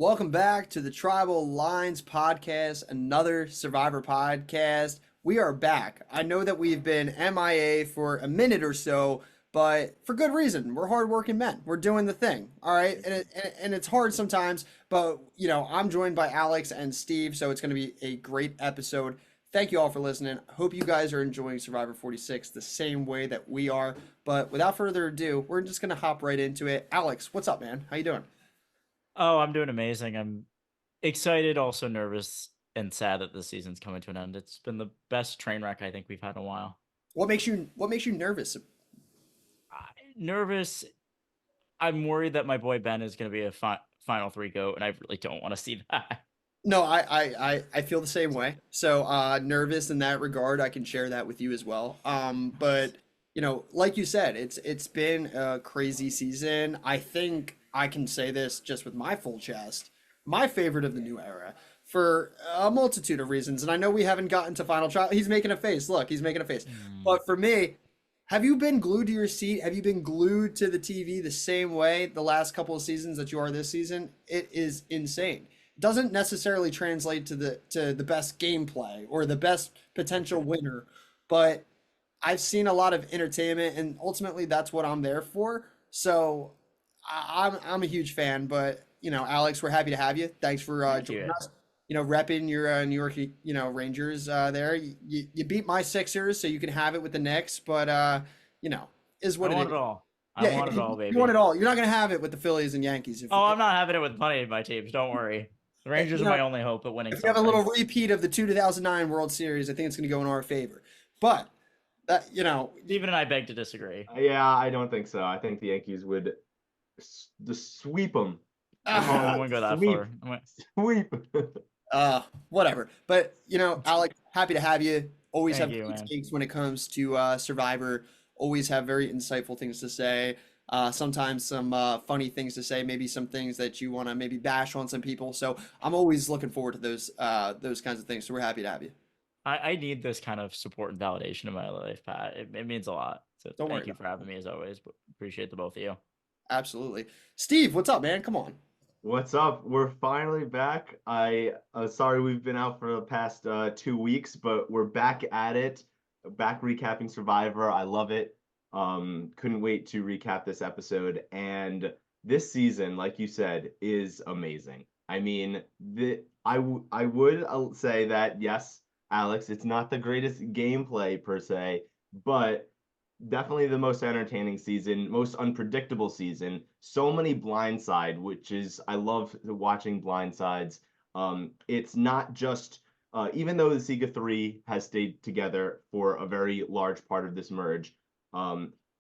Welcome back to the Tribal Lines podcast, another Survivor podcast. We are back. I know that we've been MIA for a minute or so, but for good reason. We're hardworking men. We're doing the thing, all right? And it's hard sometimes, but I'm joined by Alex and Steve, so it's going to be a great episode. Thank you all for listening. Hope you guys are enjoying Survivor 46 the same way that we are. But without further ado, we're just going to hop right into it. Alex, what's up, man? How you doing? Oh, I'm doing amazing. I'm excited, also nervous and sad that the season's coming to an end. It's been the best train wreck I think we've had in a while. What makes you nervous? Nervous. I'm worried that my boy Ben is going to be a final three goat, and I really don't want to see that. No, I feel the same way. So nervous in that regard. I can share that with you as well. But like you said, it's been a crazy season. I think I can say this just with my full chest. My favorite of the new era for a multitude of reasons. And I know we haven't gotten to final trial. He's making a face. Look, he's making a face. Hmm. But for me, have you been glued to your seat? Have you been glued to the TV the same way the last couple of seasons that you are this season? It is insane. Doesn't necessarily translate to the best gameplay or the best potential winner, but I've seen a lot of entertainment, and ultimately that's what I'm there for. So I'm a huge fan. But Alex, we're happy to have you. Thanks for Thank joining you. us. Repping your New York Rangers there. You beat my Sixers, so you can have it with the Knicks. But you know is I what it want is. it all. I Yeah, want it all, you want baby. it all. You're not gonna have it with the Phillies and Yankees. Oh, I'm not having it with money in my teams. Don't worry. The Eh, Rangers you are know, my only hope at winning if you have a little something. repeat of the 2009 World Series, I think it's gonna go in our favor. But that. Stephen and I beg to disagree. Yeah, I don't think so. I think the Yankees would just sweep them. I call I it wouldn't go that sweep, far. sweep. Whatever. But Alex, happy to have you. Always Thank have you, great man. takes when it comes to Survivor. Always have very insightful things to say. Sometimes some funny things to say. Maybe some things that you want to maybe bash on some people. So I'm always looking forward to those kinds of things. So we're happy to have you. I need this kind of support and validation in my life, Pat. It means a lot. So Don't worry thank you about for having me as always. But appreciate the both of you. it. Absolutely. Steve, what's up, man? Come on. What's up? We're finally back. Sorry we've been out for the past 2 weeks, but we're back at it. Back recapping Survivor. I love it. Couldn't wait to recap this episode. And this season, like you said, is amazing. I mean, I would say that yes, Alex, it's not the greatest gameplay per se, but definitely the most entertaining season, most unpredictable season. So many blindside, which is I love watching blindsides. It's not just even though the Sega 3 has stayed together for a very large part of this merge,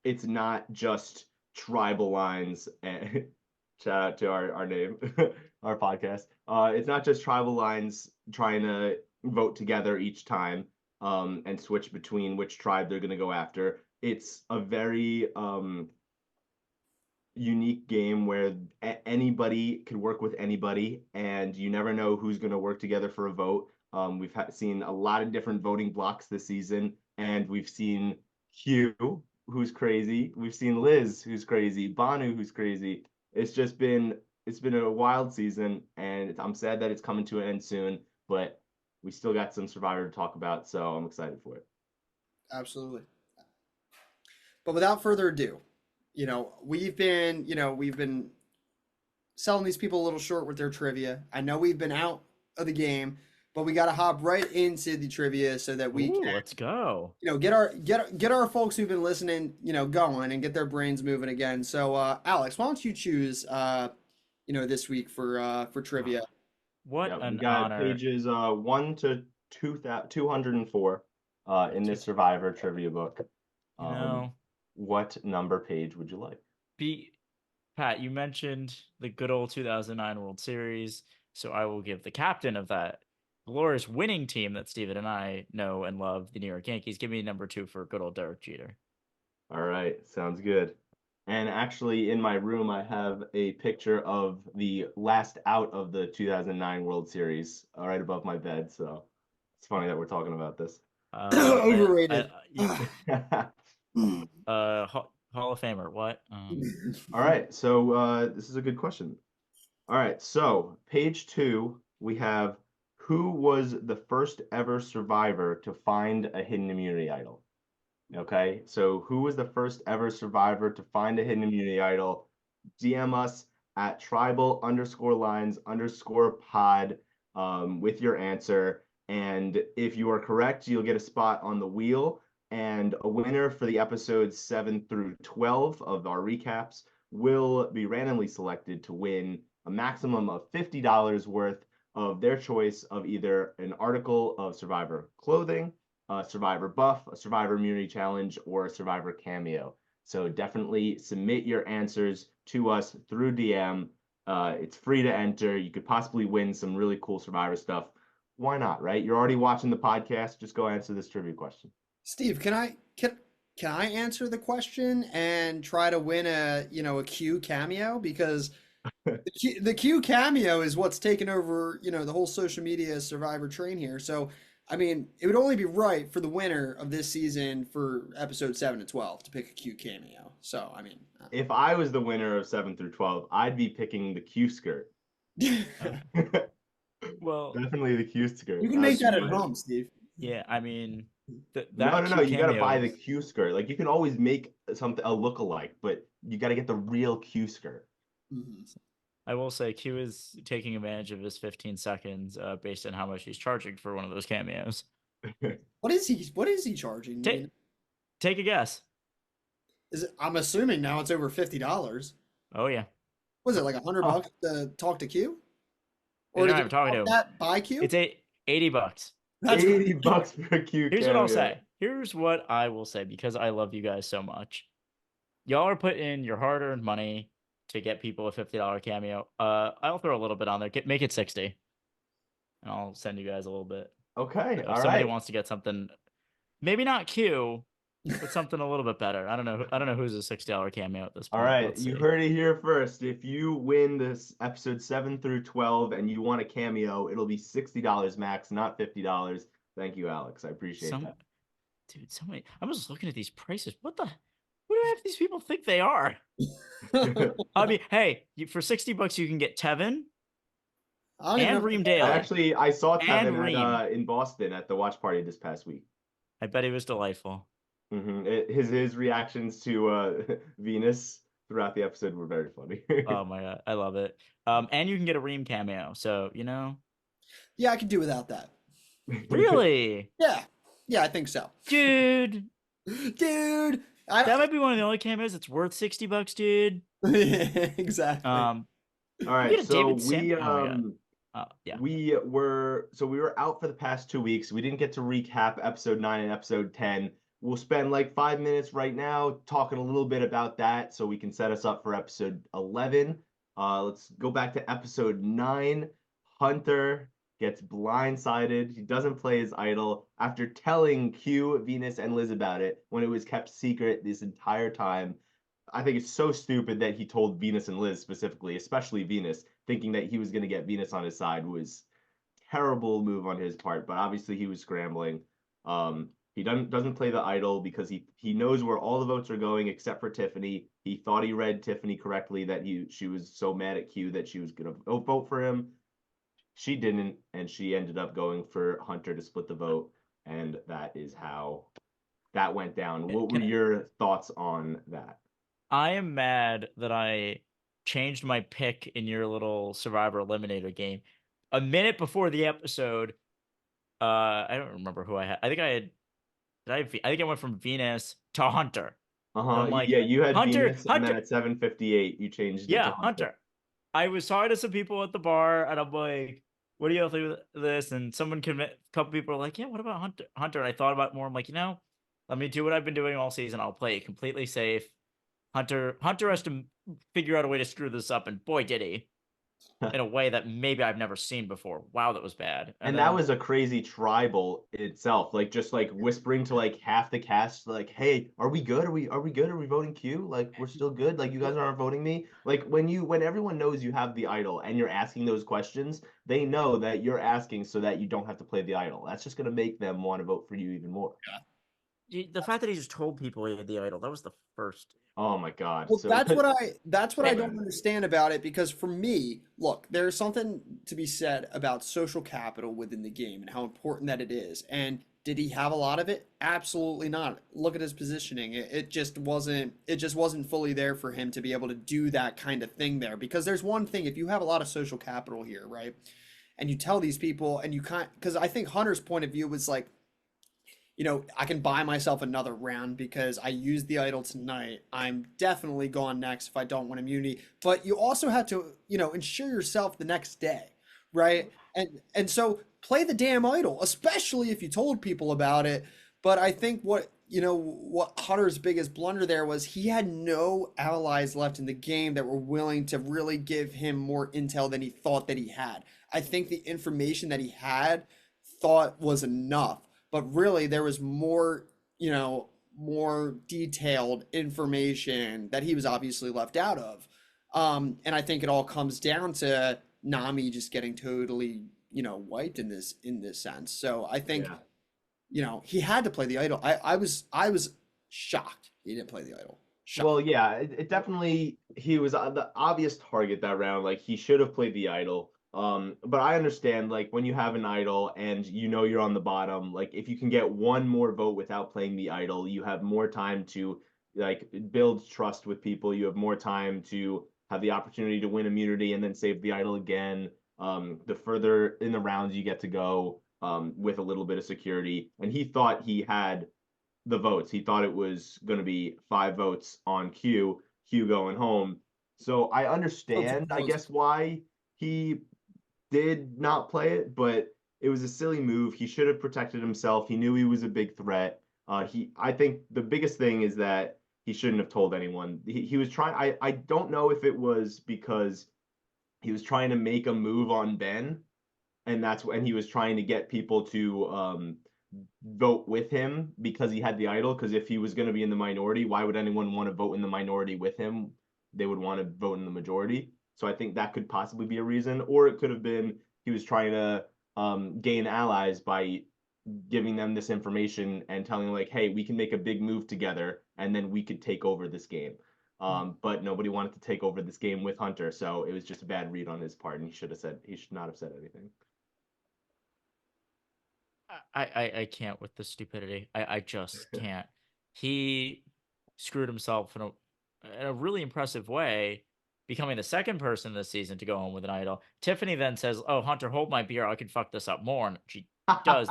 it's not just tribal lines and shout out to our name, our podcast. It's not just tribal lines trying to vote together each time and switch between which tribe they're going to go after. It's a very unique game where anybody could work with anybody, and you never know who's going to work together for a vote. We've seen a lot of different voting blocks this season, and we've seen Hugh, who's crazy. We've seen Liz, who's crazy. Banu, who's crazy. It's been a wild season, and I'm sad that it's coming to an end soon, but we still got some Survivor to talk about, so I'm excited for it. Absolutely. But without further ado, we've been selling these people a little short with their trivia. I know we've been out of the game, but we got to hop right into the trivia so that we Ooh, can, let's go. get our folks who've been listening, going and get their brains moving again. So, Alex, why don't you choose, this week for trivia? What Yeah, we an got honor. pages 1 to 204 in To, this Survivor trivia book. you Um, know, what number page would you like? be Pat, you mentioned the good old 2009 World Series, so I will give the captain of that glorious winning team that Steven and I know and love, the New York Yankees. Give me number two for good old Derek Jeter. All right, sounds good. And actually, in my room, I have a picture of the last out of the 2009 World Series right above my bed. So it's funny that we're talking about this. Overrated. Hall of Famer. What? All right, so this is a good question. All right, so page 2, we have who was the first ever survivor to find a hidden immunity idol? Okay, so who was the first ever survivor to find a hidden immunity idol? DM us at tribal_lines_pod with your answer. And if you are correct, you'll get a spot on the wheel. And a winner for the episodes 7 through 12 of our recaps will be randomly selected to win a maximum of $50 worth of their choice of either an article of Survivor clothing, a Survivor buff, a Survivor immunity challenge, or a Survivor cameo. So definitely submit your answers to us through DM. It's free to enter. You could possibly win some really cool Survivor stuff. Why not, right? You're already watching the podcast. Just go answer this trivia question. Steve, can I answer the question and try to win a Q cameo? Because the Q cameo is what's taken over, the whole social media Survivor train here. So, I mean, it would only be right for the winner of this season for episode 7 to 12 to pick a Q cameo. So, I mean, If I was the winner of 7 through 12, I'd be picking the Q skirt. Well, Definitely the Q skirt. you can make that at That's- home, Steve. yeah, I mean, No, that no, no. Q You got to buy cameo the is- Q skirt. Like you can always make something a look-alike, but you got to get the real Q skirt. Mhm. I will say Q is taking advantage of his 15 seconds based on how much he's charging for one of those cameos. What is he charging? I Take mean, take a guess. I'm assuming now it's over $50. Oh yeah. Was it like Oh, $100 to talk to Q? you Or to don't get have talking to him. that by Q? It's $80. That's $80 for a Q Here's what I'll cameo. say. Here's what I will say because I love you guys so much. Y'all are putting in your hard-earned money to get people a $50 cameo. I'll throw a little bit on there. Make it 60. And I'll send you guys a little bit. Okay, So if all somebody right. wants to get something, maybe not Q, but something a little bit better. I don't know who's a $60 cameo at this All point. right, Let's you see. heard it here first. If you win this episode 7 through 12 and you want a cameo, it'll be $60 max, not $50. Thank you, Alex. I appreciate Some that. dude, so many. I'm just looking at these prices. What do half these people think they are? I mean, hey, for $60 you can get Tevin I don't even and know. Reem I Daly. saw And Tevin Reem. at in Boston at the watch party this past week. I bet he was delightful. His reactions to Venus throughout the episode were very funny. Oh my god, I love it. And you can get a Reem cameo. So Yeah, I could do without that. really, Yeah, I think so. dude, Dude, that might be one of the only cameos that's worth $60, dude. exactly. All You right, get a so David Sam. we Oh my god. Yeah. we were out for the past 2 weeks. We didn't get to recap episode 9 and episode 10. We'll spend like 5 minutes right now talking a little bit about that so we can set us up for episode 11. Let's go back to episode 9. Hunter gets blindsided. He doesn't play his idol after telling Q, Venus, and Liz about it when it was kept secret this entire time. I think it's so stupid that he told Venus and Liz specifically, especially Venus, thinking that he was going to get Venus on his side was terrible move on his part. But obviously he was scrambling. He doesn't play the idol because he knows where all the votes are going except for Tiffany. He thought he read Tiffany correctly that she was so mad at Q that she was going to vote for him. She didn't, and she ended up going for Hunter to split the vote, and that is how that went down. What were your thoughts on that? I am mad that I changed my pick in your little Survivor Eliminator game a minute before the episode. I don't remember who I had. I think I had. I think I went from Venus to Hunter. And I'm like, Yeah, you had Hunter, Venus, and then at 7:58 you changed it to yeah, Hunter. Hunter. I was talking to some people at the bar, and I'm like, "What do you think of this?" And a couple people are like, "Yeah, what about Hunter?" Hunter, and I thought about it more. I'm like, let me do what I've been doing all season. I'll play it completely safe. Hunter has to figure out a way to screw this up, and boy, did he! In a way that maybe I've never seen before. Wow, that was bad. And that was a crazy tribal itself, like just like whispering to like half the cast, like, "Hey, are we good? Are we good? Are we voting Q? Like we're still good? Like you guys aren't voting me?" Like when everyone knows you have the idol and you're asking those questions, they know that you're asking so that you don't have to play the idol. That's just gonna make them want to vote for you even more. The fact that he just told people he had the idol, that was the first. Oh my God. Well, So that's what I Hey, don't understand about it because for me, look, there's something to be said about social capital within the game and how important that it is. And did he have a lot of it? Absolutely not. Look at his positioning. It just wasn't fully there for him to be able to do that kind of thing there. Because there's one thing, if you have a lot of social capital here, right? And you tell these people and you can't, because I think Hunter's point of view was like, I can buy myself another round because I used the idol tonight. I'm definitely gone next if I don't win immunity. But you also have to, ensure yourself the next day, right? And so play the damn idol, especially if you told people about it. But I think what Hunter's biggest blunder there was he had no allies left in the game that were willing to really give him more intel than he thought that he had. I think the information that he had thought was enough, but really there was more detailed information that he was obviously left out of. And I think it all comes down to Nami just getting totally, wiped in this sense. So I think, yeah. he had to play the idol. I was shocked he didn't play the idol. Shocked. Well, yeah, it definitely he was the obvious target that round. Like he should have played the idol. But I understand like when you have an idol and you know you're on the bottom, like if you can get one more vote without playing the idol, you have more time to like build trust with people. You have more time to have the opportunity to win immunity and then save the idol again. The further in the rounds you get to go, with a little bit of security. And he thought he had the votes. He thought it was going to be 5 votes on Q going home. So I So understand, I close. guess, why he did not play it, but it was a silly move. He should have protected himself. He knew he was a big threat. I think the biggest thing is that he shouldn't have told anyone. He was trying. I don't know if it was because he was trying to make a move on Ben, and that's when he was trying to get people to vote with him because he had the idol. Because if he was going to be in the minority, why would anyone want to vote in the minority with him? They would want to vote in the majority. So I think that could possibly be a reason, or it could have been he was trying to gain allies by giving them this information and telling them like, hey, we can make a big move together, and then we could take over this game. But nobody wanted to take over this game with Hunter, so it was just a bad read on his part, and he should not have said anything. I can't with the stupidity. I just can't. He screwed himself in a really impressive way, becoming the second person this season to go home with an idol. Tiffany then says, "Oh, Hunter, hold my beer. I can fuck this up more." And she does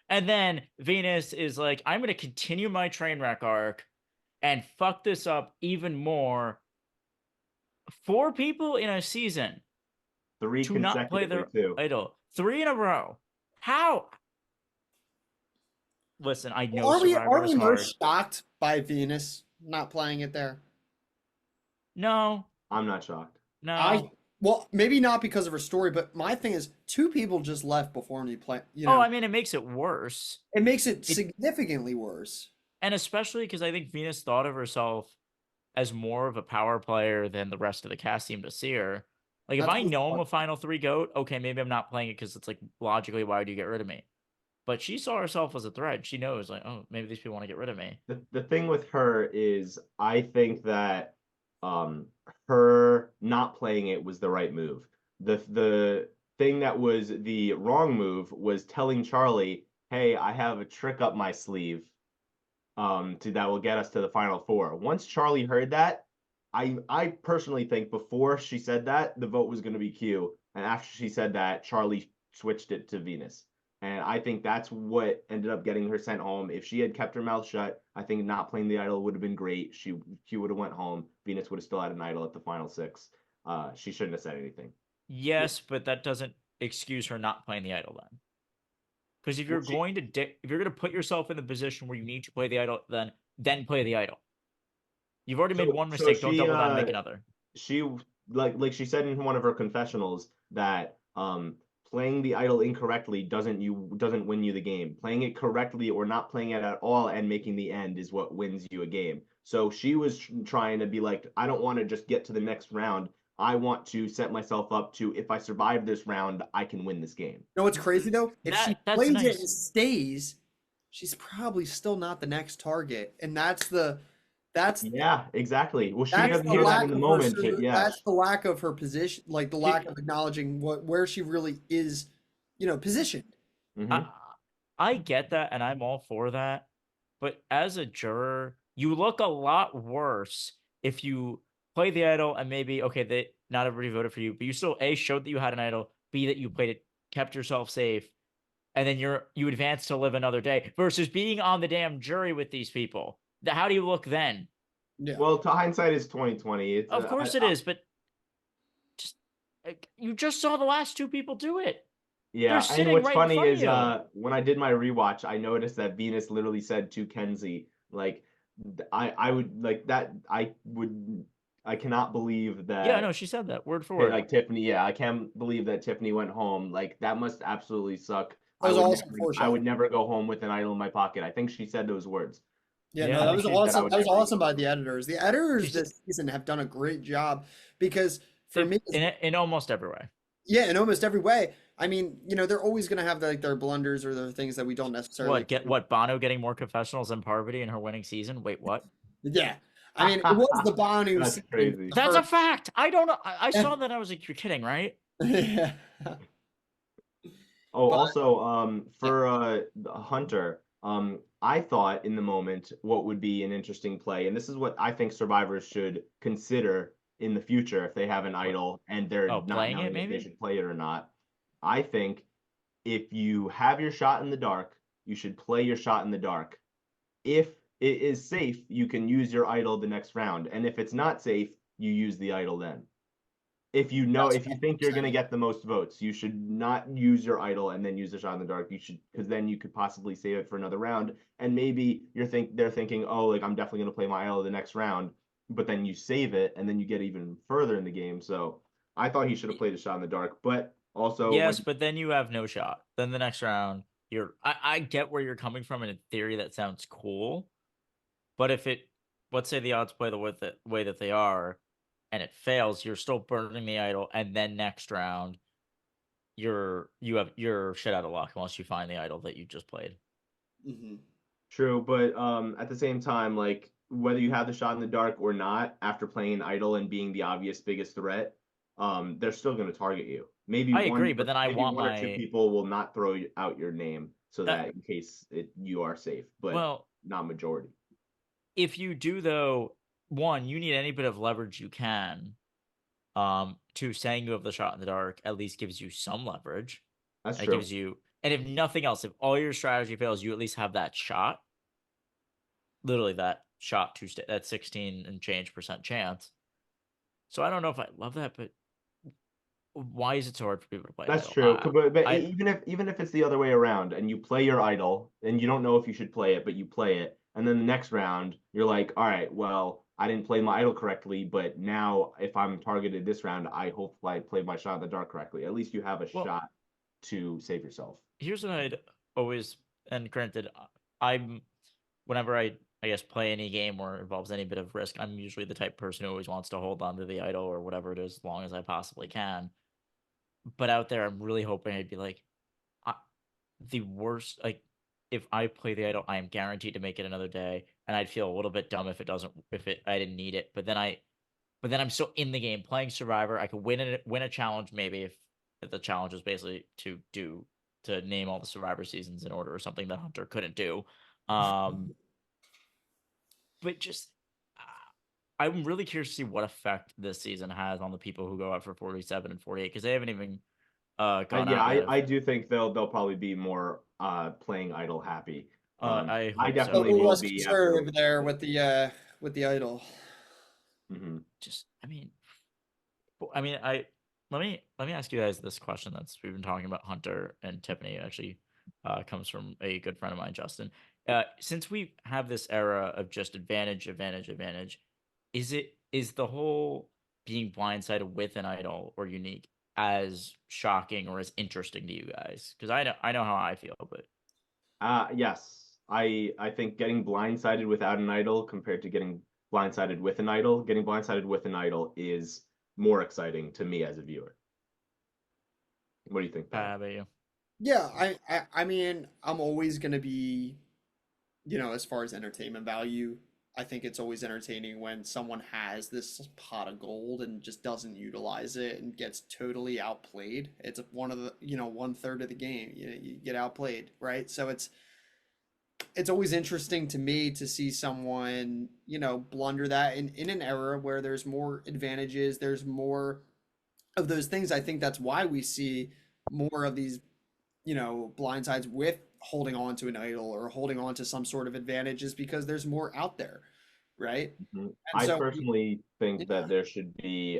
and then Venus is like, "I'm going to continue my train wreck arc and fuck this up even more." 4 people in a season Three to not play consecutively their too. idol. 3 in a row. How? Listen, I know Are we are Survivor is we more hard. shocked by Venus not playing it there? No, I'm not shocked. I no. well, maybe not because of her story, but my thing is two people just left before me play, Oh, I mean, it makes it worse. it makes it It significantly worse. and especially because I think Venus thought of herself as more of a power player than the rest of the cast seemed to see her. Like, if That's I what's know I'm fun. a final three goat, okay, maybe I'm not playing it because it's like logically, why would you get rid of me? But she saw herself as a threat. She knows, like, oh, maybe these people want to get rid of me. The thing with her is I think that um her not playing it was the right move. The thing that was the wrong move was telling Charlie, "Hey, I have a trick up my sleeve to that will get us to the final four." Once Charlie heard that, I personally think before she said that, the vote was going to be Q, and after she said that, Charlie switched it to Venus. And I think that's what ended up getting her sent home. If she had kept her mouth shut, I think not playing the idol would have been great. She would have went home. Venus would have still had an idol at the final six. She shouldn't have said anything. Yes, but that doesn't excuse her not playing the idol then. Because if Well, you're going to if you're going to put yourself in the position where you need to play the idol, then play the idol. You've already made one so mistake. Don't double down and make another. she like she said in one of her confessionals that playing the idol incorrectly doesn't win you the game. Playing it correctly or not playing it at all and making the end is what wins you a game. So she was trying to be like, I don't want to just get to the next round. I want to set myself up to, if I survive this round, I can win this game. You know what's crazy though? If she That's plays it and nice. stays, she's probably still not the next target, and that's the That's Yeah, exactly. Well, she that's doesn't the hear that lack in the of her. moment, but yeah. That's the lack of her position, like the lack It, of acknowledging where she really is, positioned. I, Hmm. I get that, and I'm all for that. But as a juror, you look a lot worse if you play the idol and maybe okay, they not everybody voted for you, but you still A showed that you had an idol, B that you played it, kept yourself safe, and then you advance to live another day versus being on the damn jury with these people. How do you look then? Yeah. Well, to hindsight is 2020. It's Of course it is, but just you just saw the last two people do it. They're yeah, and sitting what's right in funny front of is you. when I did my rewatch, I noticed that Venus literally said to Kenzie, like I would like that I cannot believe Yeah, that no, she said that word for word. like Tiffany, yeah, I can't believe that Tiffany went home. Like that must absolutely suck. That was awesome I would foreshadowing. never go home with an idol in my pocket. I think she said those words. Yeah, no, Yeah, that no, was she That I awesome. would That was never awesome go by home. the editors. The editors she's this season have done a great job because for it, me, in almost every way. yeah, in almost every way. I mean, they're always going to have like their blunders or their things that we don't necessarily. What Bono getting more confessionals than Parvati in her winning season? Wait, what? Yeah, I mean, it was the Bonu That's season. crazy. The That's a first, fact. I don't know. I yeah, saw that. I was like, you're kidding, right? yeah. Oh, But also, yeah, for Hunter, I thought in the moment what would be an interesting play, and this is what I think survivors should consider in the future if they have an What? idol and they're Oh, not playing it knowing if they maybe? should play it or not. I think if you have your shot in the dark, you should play your shot in the dark. If it is safe, you can use your idol the next round, and if it's not safe, you use the idol then. that's If you what think I'm you're going to saying. get the most votes, you should not use your idol and then use the shot in the dark. You should, because then you could possibly save it for another round, and maybe they're thinking, oh, like I'm definitely going to play my idol the next round, but then you save it and then you get even further in the game. So I thought he should have Y- played a shot in the dark, but also Yes, when but then you have no shot. Then the next round, I get where you're coming from, and in theory that sounds cool. But if it, let's say the odds play way that they are, and it fails, you're still burning the idol, and then next round, you're shit out of luck unless you find the idol that you just played. Hmm. true, but at the same time, like whether you have the shot in the dark or not, after playing an idol and being the obvious biggest threat, they're still going to target you. I agree, but then I Maybe want one or two my people will not throw out your name so that that in case you are safe, but well, not majority. if you do though, one, you need any bit of leverage you can. To saying you have the shot in the dark at least gives you some leverage. That's And it true. gives you, and if nothing else, if all your strategy fails, you at least have that shot. Literally that shot to stay that 16 and change percent chance. So I don't know if I love that, but why is it so hard for people to play That's idle? true. But I even if it's the other way around and you play your idol and you don't know if you should play it, but you play it, and then the next round you're like, all right, well, I didn't play my idol correctly, but now if I'm targeted this round, I hope I played my shot in the dark correctly. At least you have a well, shot to save yourself. here's what I'd always, and granted, I'm whenever I guess play any game where it involves any bit of risk, I'm usually the type of person who always wants to hold on to the idol or whatever it is as long as I possibly can. But out there, I'm really hoping I'd be like, I, the worst. Like, if I play the idol, I am guaranteed to make it another day, and I'd feel a little bit dumb if it doesn't, if it I didn't need it. But then I'm still in the game playing Survivor. I could win a challenge maybe if the challenge was basically to name all the Survivor seasons in order or something that Hunter couldn't do. Um, but just I'm really curious to see what effect this season has on the people who go out for 47 and 48 because they haven't even gone Yeah, out yet. I do think they'll probably be more playing idol happy. I I hope A so. definitely little will less be after. conservative there with the idol. Mhm. Just I mean, I let me ask you guys this question that's we've been talking about Hunter and Tiffany actually comes from a good friend of mine, Justin. Since we have this era of just advantage, advantage, advantage, is the whole being blindsided with an idol or unique as shocking or as interesting to you guys? Because I know how I feel, but Yes. I think getting blindsided without an idol compared to getting blindsided with an idol, getting blindsided with an idol is more exciting to me as a viewer. What do you think, Pat? how about you? Yeah, I mean, I'm always gonna be, as far as entertainment value, I think it's always entertaining when someone has this pot of gold and just doesn't utilize it and gets totally outplayed. It's one of the, one third of the game. You get outplayed, right? So it's always interesting to me to see someone, blunder that in an era where there's more advantages, there's more of those things. I think that's why we see more of these, blindsides with holding on to an idol or holding on to some sort of advantage is because there's more out there, right? Mhm. And I so, personally think that yeah, there should be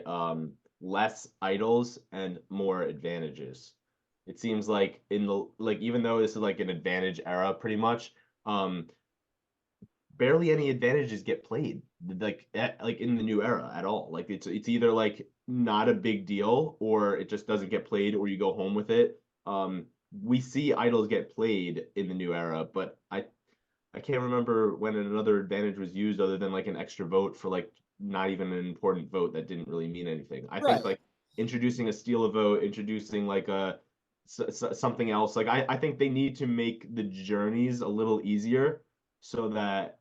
less idols and more advantages. It seems like in the like even though this is like an advantage era pretty much, um barely any advantages get played like in the new era at all. Like it's either like not a big deal or it just doesn't get played or you go home with it. We see idols get played in the new era, but I can't remember when another advantage was used other than like an extra vote for like not even an important vote that didn't really mean anything. I think right. like introducing a steal a vote, introducing like a something else. Like I think they need to make the journeys a little easier so that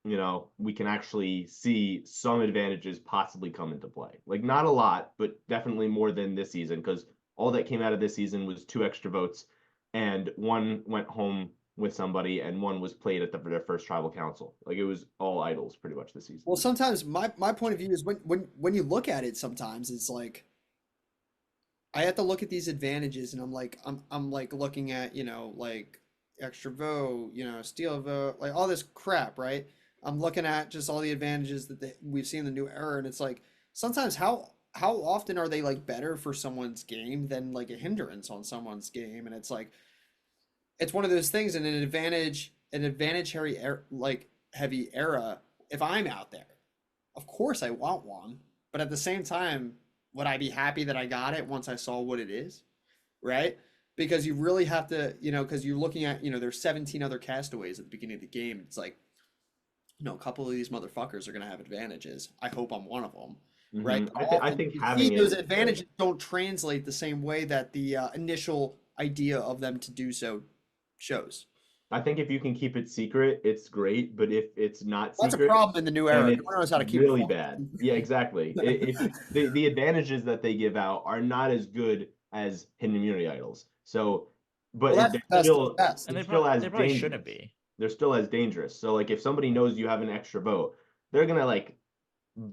we can actually see some advantages possibly come into play. Like not a lot, but definitely more than this season because all that came out of this season was two extra votes, and one went home with somebody, and one was played at their first tribal council. Like it was all idols pretty much this season. Well, sometimes my point of view is when you look at it, sometimes it's like I have to look at these advantages and I'm like looking at, like extra vote, steal a vote, like all this crap, right? I'm looking at just all the advantages that we've seen in the new era, and it's like sometimes how often are they like better for someone's game than like a hindrance on someone's game? And it's like it's one of those things in an advantage heavy era. If I'm out there, of course I want one, but at the same time, would I be happy that I got it once I saw what it is, right? Because you really have to, because you're looking at, there's 17 other castaways at the beginning of the game. It's like, a couple of these motherfuckers are going to have advantages. I hope I'm one of them, right? But I often think you see having it those is great. advantages don't translate the same way that the initial idea of them to do so shows. I think if you can keep it secret, it's great. But if it's not That's a secret, problem in the new then era. No one it's knows how to keep it really bad. fucking Yeah, exactly. If the advantages that they give out are not as good as hidden immunity idols. So, but Well, that's the best of the best. And it's still as they probably shouldn't dangerous. be. They're still as dangerous. So like if somebody knows you have an extra vote, they're gonna like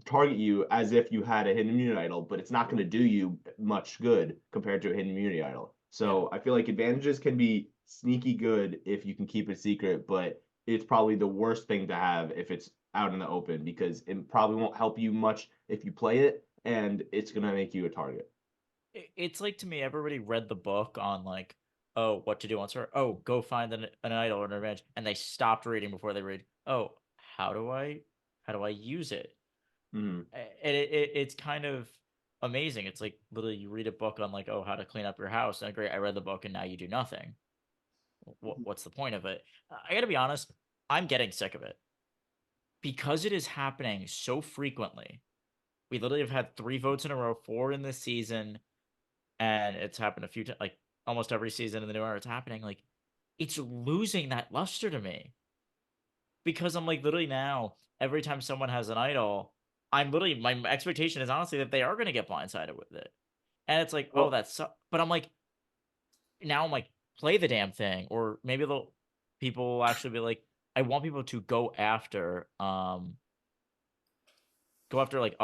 target you as if you had a hidden immunity idol, but it's not going to do you much good compared to a hidden immunity idol. Yeah. So I feel like advantages can be sneaky good if you can keep it secret, but it's probably the worst thing to have if it's out in the open because it probably won't help you much if you play it, and it's going to make you a target. It's like to me, everybody read the book on like, oh, what to do on server. Oh, go find an idol or an advantage, and they stopped reading before they read. Oh, how do I use it? Mm-hmm. And it's kind of amazing. It's like literally you read a book on like, oh, how to clean up your house, and great, I read the book, and now you do nothing. What's the point of it? I got to be honest, I'm getting sick of it because it is happening so frequently. We literally have had 3 votes in a row, 4 in this season, and it's happened a few times, like almost every season in the new era. It's happening. Like it's losing that luster to me because I'm like literally now every time someone has an idol, I'm literally my expectation is honestly that they are going to get blindsided with it, and it's like oh Well, but I'm like now I'm like play the damn thing, or maybe they'll people will actually be like I want people to go after like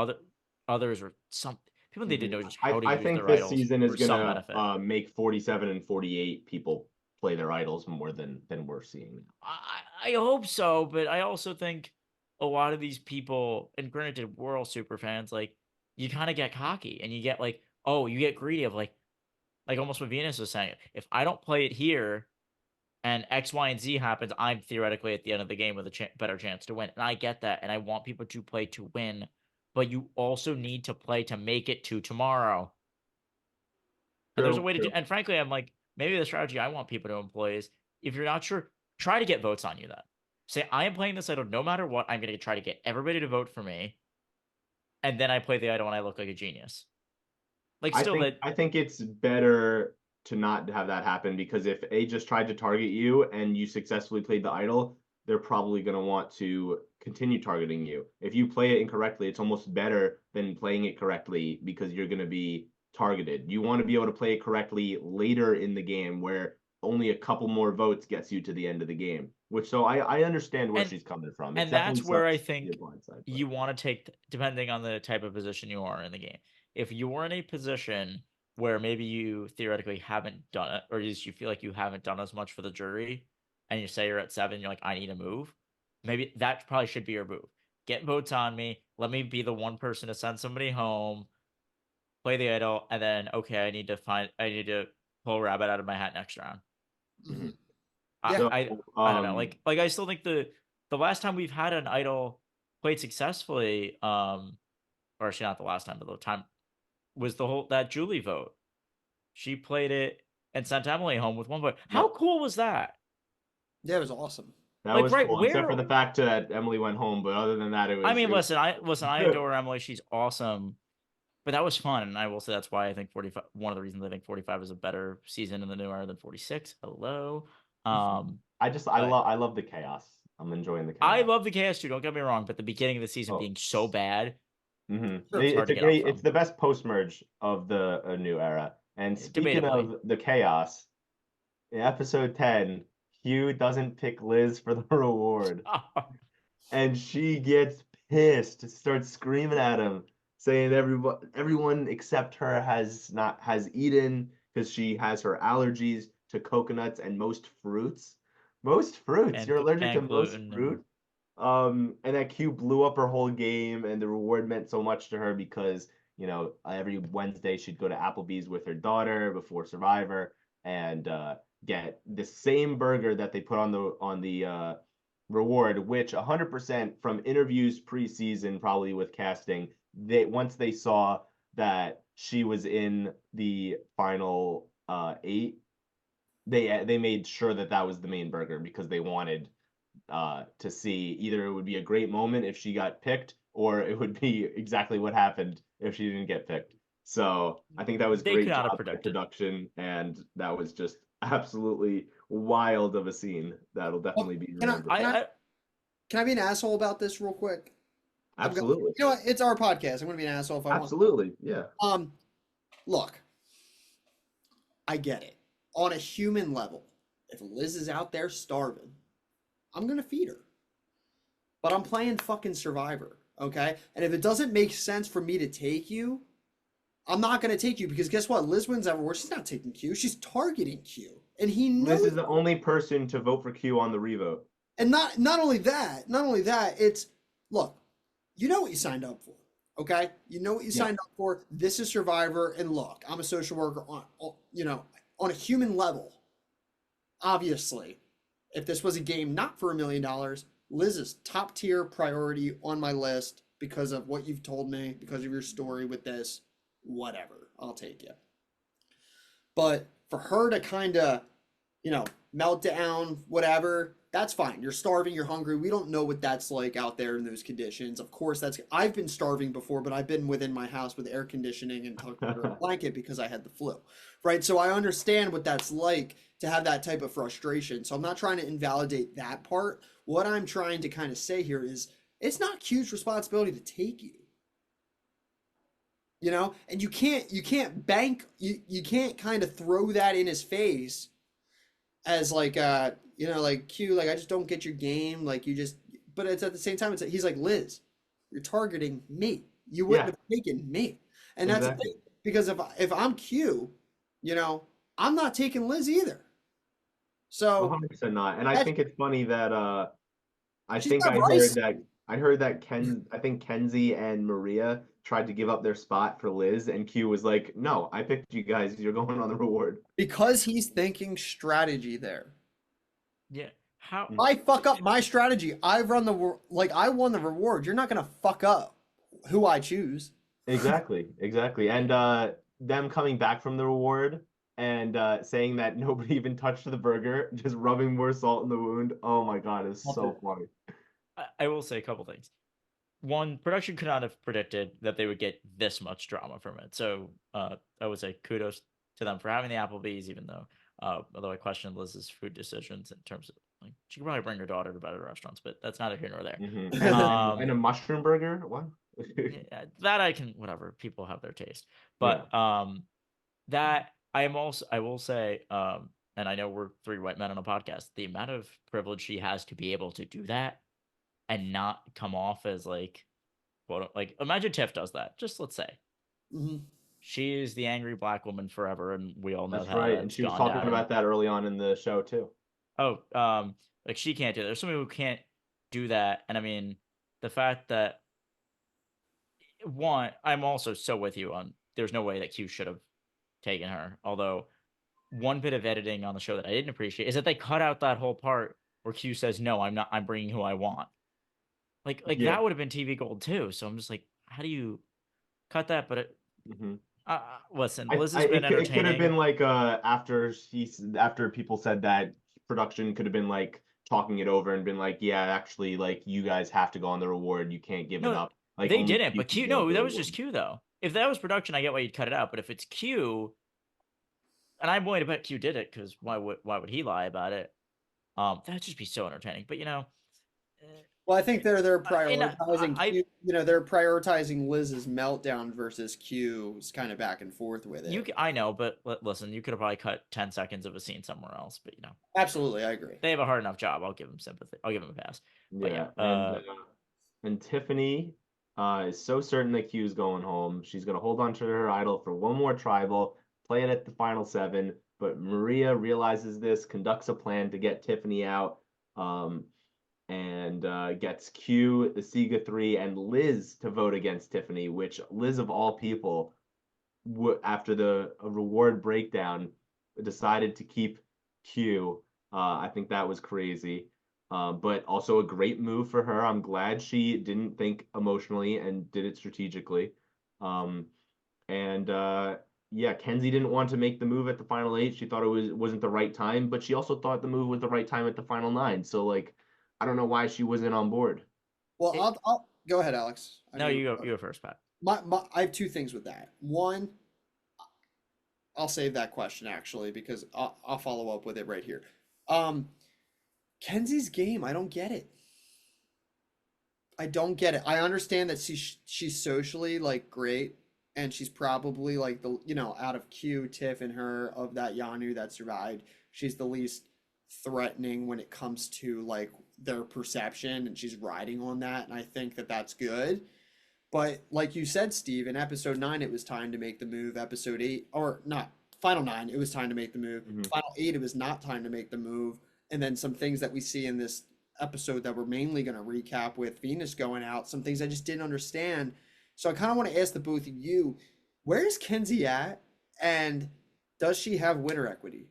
others or some people need to mhm. know just how to I use think their this idols season is for some gonna benefit. make 47 and 48 people play their idols more than we're seeing now. I hope so, but I also think a lot of these people, and granted, we're all super fans, like you kind of get cocky and you get like, oh, you get greedy of like almost what Venus was saying. If I don't play it here and X, Y, and Z happens, I'm theoretically at the end of the game with a better chance to win. And I get that, and I want people to play to win, but you also need to play to make it to tomorrow. And there's a True, way to do, true. and frankly, I'm like, maybe the strategy I want people to employ is if you're not sure, try to get votes on you then. Say, I am playing this idol no matter what, I'm going to try to get everybody to vote for me. And then I play the idol and I look like a genius. Like, still, that I think it's better to not have that happen because if A just tried to target you and you successfully played the idol, they're probably going to want to continue targeting you. If you play it incorrectly, it's almost better than playing it correctly because you're going to be targeted. You want to be able to play it correctly later in the game where only a couple more votes gets you to the end of the game. Which so I understand where And she's coming from. It and definitely that's where I sucks to be a think blindside, but you want to take, depending on the type of position you are in the game. If you're in a position where maybe you theoretically haven't done it, or at least you feel like you haven't done as much for the jury, and you say you're at 7, you're like, I need a move. Maybe that probably should be your move. Get votes on me. Let me be the one person to send somebody home. Play the idol, and then okay, I need to pull a rabbit out of my hat next round. Mhm. I Yeah. So I, I don't know. Like I still think the last time we've had an idol played successfully, or actually not the last time, but the time was the whole that Julie vote. She played it and sent Emily home with one vote. How yep, cool was that? Yeah, it was awesome. that Like was right cool, except where for the fact that Emily went home. But other than that, I mean, it was listen, I adore Emily. She's awesome. But that was fun, and I will say that's why I think 45 one of the reasons I think 45 is a better season in the new era than 46. Hello. But I love the chaos. I'm enjoying the I chaos. love the chaos too, don't get me wrong, but the beginning of the season Oh, being so bad, Sure. it's hard it's to a get up great. It's from. the best post merge of the new era. And speaking Debatably. of the chaos, in episode 10, Hugh doesn't pick Liz for the reward, and she gets pissed, starts screaming at him, saying everyone except her has eaten because she has her allergies to coconuts and most fruits. Most fruits. You're allergic to And most gluten and fruit. And that Q blew up her whole game, and the reward meant so much to her because, every Wednesday she'd go to Applebee's with her daughter before Survivor and get the same burger that they put on the reward, which 100% from interviews preseason, probably with casting, they once they saw that she was in the final 8, they made sure that that was the main burger because they wanted to see either it would be a great moment if she got picked or it would be exactly what happened if she didn't get picked. So I think that was they could great not have job by predicted. production, and that was just absolutely wild of a scene that'll Well, definitely be can I remembered. can I I can I be an asshole about this real quick? I'm going. Absolutely. You know what? It's our podcast. I'm going to be an asshole if I want. Absolutely. Yeah. Um, Look, I get it. On a human level, if Liz is out there starving, I'm going to feed her. But I'm playing fucking Survivor, okay? And if it doesn't make sense for me to take you, I'm not going to take you because guess what? Liz wins everywhere. She's not taking Q. She's targeting Q. And he Liz knows. is the only person to vote for Q on the revote. And not only that, it's look, you know what you signed up for. Okay? You know what you Yeah. signed up for. This is Survivor and look, I'm a social worker on a human level. Obviously, if this was a game not for $1 million, Liz is top tier priority on my list because of what you've told me, because of your story with this. Whatever, I'll take it. But for her to kind of, melt down, whatever, that's fine. You're starving, you're hungry. We don't know what that's like out there in those conditions. Of course, I've been starving before, but I've been within my house with air conditioning and tucked under a blanket because I had the flu, right? So I understand what that's like to have that type of frustration. So I'm not trying to invalidate that part. What I'm trying to kind of say here is it's not Q's responsibility to take you. And you can't bank you can't kind of throw that in his face as like like Q, like I just don't get your game, like you just, but it's at the same time he's like, Liz, you're targeting me, you wouldn't Yeah, have taken me. And that's the exactly. thing, because if I'm Q, you know I'm not taking Liz either. So 100% not. And I that's think it's funny that I she's think got Bryce. I heard that I think Kenzie and Maria tried to give up their spot for Liz, and Q was like, "No, I picked you guys. You're going on the reward." Because he's thinking strategy there. Yeah. How Mhm. I fuck up my strategy, I won the reward. You're not gonna fuck up who I choose. Exactly, exactly. And them coming back from the reward and saying that nobody even touched the burger, just rubbing more salt in the wound. Oh my God, it's Loved so it. funny. I will say a couple things. One, production could not have predicted that they would get this much drama from it. So I would say kudos to them for having the Applebee's, even though although I question Liz's food decisions in terms of Like, she could probably bring her daughter to better restaurants, but that's neither here nor there. And a mushroom burger? What? Yeah, that I can, whatever. People have their taste, Yeah. but that I will say, and I know we're three white men on a podcast. The amount of privilege she has to be able to do that and not come off as like, quote, like imagine Tiff does that. Just let's say Hmm. she is the angry black woman forever, and we all know That's how right. And that's she was gone talking down. And about that early on in the show too. oh, like she can't do that. There's somebody who can't do that, and I mean the fact that one, I'm also so with you on. There's no way that Q should have taken her. Although one bit of editing on the show that I didn't appreciate is that they cut out that whole part where Q says, "No, I'm not. I'm bringing who I want." Like Yeah. that would have been TV gold too. So I'm just like, how do you cut that? But Hmm. listen, Liz has been It could have been entertaining. like after people said that, production could have been like talking it over and been like, yeah, actually, like you guys have to go on the reward. You can't give it No, up. Like they only didn't. Q But can Q, go with no, the that was just reward. Q though. If that was production, I get why you'd cut it out. But if it's Q, and I'm willing to bet Q did it because why would he lie about it? That'd just be so entertaining. But eh, Well, I think they're and prioritizing I Q, they're prioritizing Liz's meltdown versus Q's kind of back and forth with you it. I know, but listen, you could have probably cut 10 seconds of a scene somewhere else. But Absolutely, I agree. they have a hard enough job. I'll give them sympathy. I'll give them a pass. But Yeah, and Tiffany is so certain that Q's going home. She's gonna hold on to her idol for one more tribal, play it at the final seven. But Maria realizes this, conducts a plan to get Tiffany out, um, and gets Q, the Sega 3, and Liz to vote against Tiffany, which Liz of all people, after the reward breakdown, decided to keep Q. I think that was crazy. But also a great move for her. I'm glad she didn't think emotionally and did it strategically. Um, and yeah, Kenzie didn't want to make the move at the final eight. She thought wasn't the right time, but she also thought the move was the right time at the final nine. So like, I don't know why she wasn't on board. Well, it, I'll go ahead, Alex. I no, know you go. You go first, Pat. I have two things with that. One, I'll save that question actually because I'll follow up with it right here. Um, Kenzie's game, I don't get it. I don't get it. I understand that she's socially like great, and she's probably like the out of Q, Tiff, and her of that Yanu that survived, she's the least threatening when it comes to like their perception, and she's riding on that, and I think that that's good. But like you said, Steve, in episode 9, it was time to make the move. Episode 8, or not, final 9, it was time to make the move. Mhm. Final 8, it was not time to make the move. And then some things that we see in this episode that we're mainly going to recap with Venus going out, some things I just didn't understand. So I kind of want to ask the both of you, where's Kenzie at? And does she have winner equity?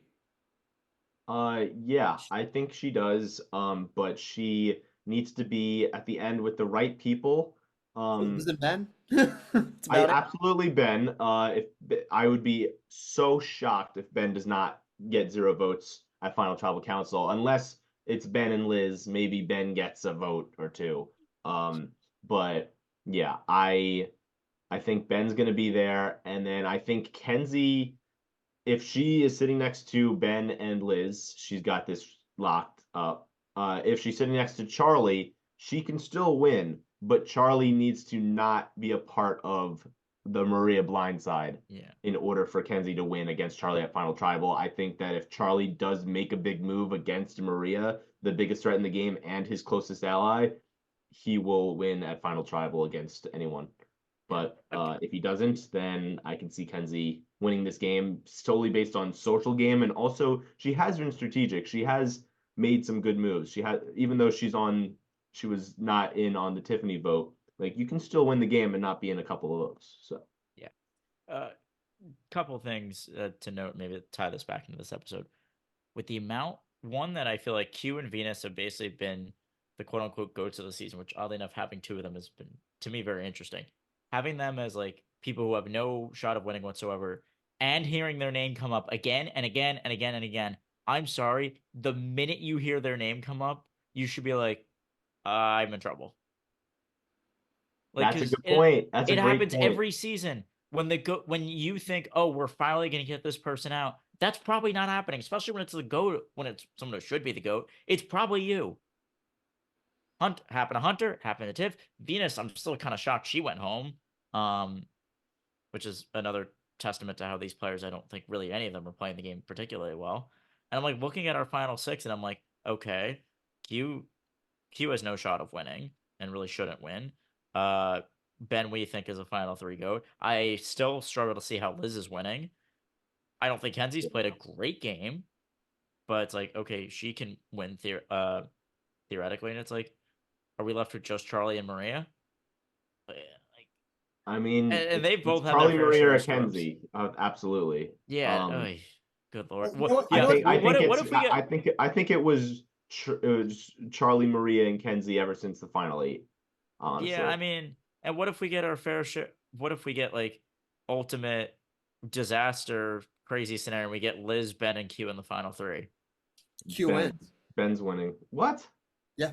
Yeah, I think she does. But she needs to be at the end with the right people. Was it Ben? It's I about it. absolutely Ben. I would be so shocked if Ben does not get 0 votes at Final Tribal Council, unless it's Ben and Liz. Maybe Ben gets a vote or two. But yeah, I think Ben's gonna be there, and then I think Kenzie, if she is sitting next to Ben and Liz, she's got this locked up. If she's sitting next to Charlie, she can still win, but Charlie needs to not be a part of the Maria blindside Yeah. in order for Kenzie to win against Charlie at Final Tribal. I think that if Charlie does make a big move against Maria, the biggest threat in the game and his closest ally, he will win at Final Tribal against anyone. Yeah. But if he doesn't, then I can see Kenzie winning this game solely based on social game, and also she has been strategic. She has made some good moves. She had, even though she was not in on the Tiffany vote. Like you can still win the game and not be in a couple of votes. So Yeah. Couple things to note, maybe to tie this back into this episode. With the amount, one that I feel like Q and Venus have basically been the quote unquote goats of the season, which oddly enough, having two of them has been to me very interesting. Having them as like people who have no shot of winning whatsoever, and hearing their name come up again and again and again and again. I'm sorry, the minute you hear their name come up, you should be like, I'm in trouble. Like, that's a because good point. That's a it great happens point. every season when you think, oh, we're finally gonna get this person out. That's probably not happening, especially when it's the GOAT, when it's someone who should be the GOAT. It's probably you. Happened to Hunter, happened to Tiff. Venus, I'm still kind of shocked she went home. Which is another testament to how these players, I don't think really any of them are playing the game particularly well. And I'm like looking at our final six, and I'm like, okay, Q has no shot of winning and really shouldn't win. Ben, we think is a final three GOAT. I still struggle to see how Liz is winning. I don't think Kenzie's played a great game, but it's like, okay, she can win theoretically, and it's like, are we left with just Charlie and Maria? Like, I mean, and they both it's had their Charlie, fair Maria, share or of screw-ups. Kenzie. Absolutely. Yeah. Oy, good lord. You know what? Yeah. I What think if it's we get? I think it was Charlie, Maria, and Kenzie ever since the final eight. Yeah. Honestly, I mean, and what if we get our fair share? What if we get like ultimate disaster crazy scenario? And we get Liz, Ben, and Q in the final three. Q Ben wins. Ben's winning. What? Yeah.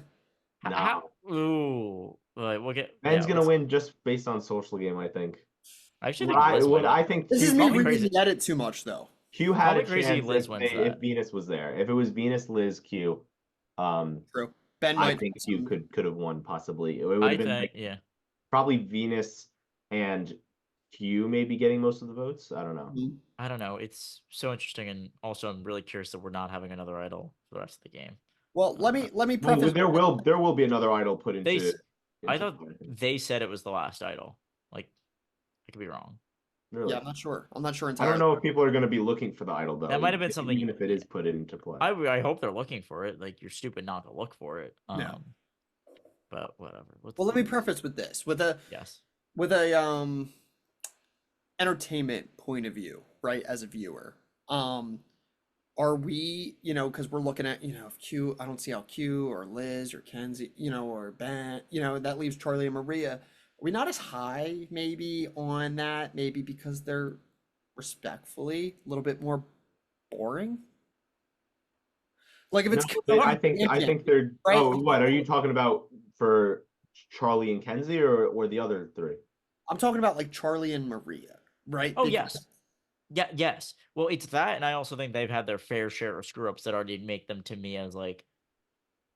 How? No, Ooh. Like we'll get. Ben's Yeah. gonna win just based on social game. I think. I actually think Liz might What win. I think This is Q me Call me reading crazy. the edit too much, though. Q Call had me a crazy. chance Liz wins if that. Venus was there. If it was Venus, Liz, Q, True. Ben I might. think Q could have won possibly. It would I have been think. like Yeah. probably Venus and Q maybe getting most of the votes. I don't know. Mhm. I don't know. It's so interesting, and also I'm really curious that we're not having another idol for the rest of the game. Well, let me Well, preface. there will be another idol put into I into thought play. they said it was the last idol. Like, I could be wrong. Really. Yeah, I'm not sure. I'm not sure I entirely. don't know if people are going to be looking for the idol though. That might have been something. Even if it is put into play. I hope they're looking for it. Like, you're stupid not to look for it. No. But whatever. Well, let me preface with this, with a Yes. entertainment point of view, right? As a viewer, are we, because we're looking at, if Q, I don't see how Q or Liz or Kenzie, or Ben, that leaves Charlie and Maria. Are we not as high maybe on that? Maybe because they're respectfully a little bit more boring. Like if it's No, Cody I Champion, think they're. right? Oh, what are you talking about for Charlie and Kenzie or the other three? I'm talking about like Charlie and Maria, right? Oh, Because yes. Yeah, yes. Well, it's that, and I also think they've had their fair share of screw ups that already make them to me as like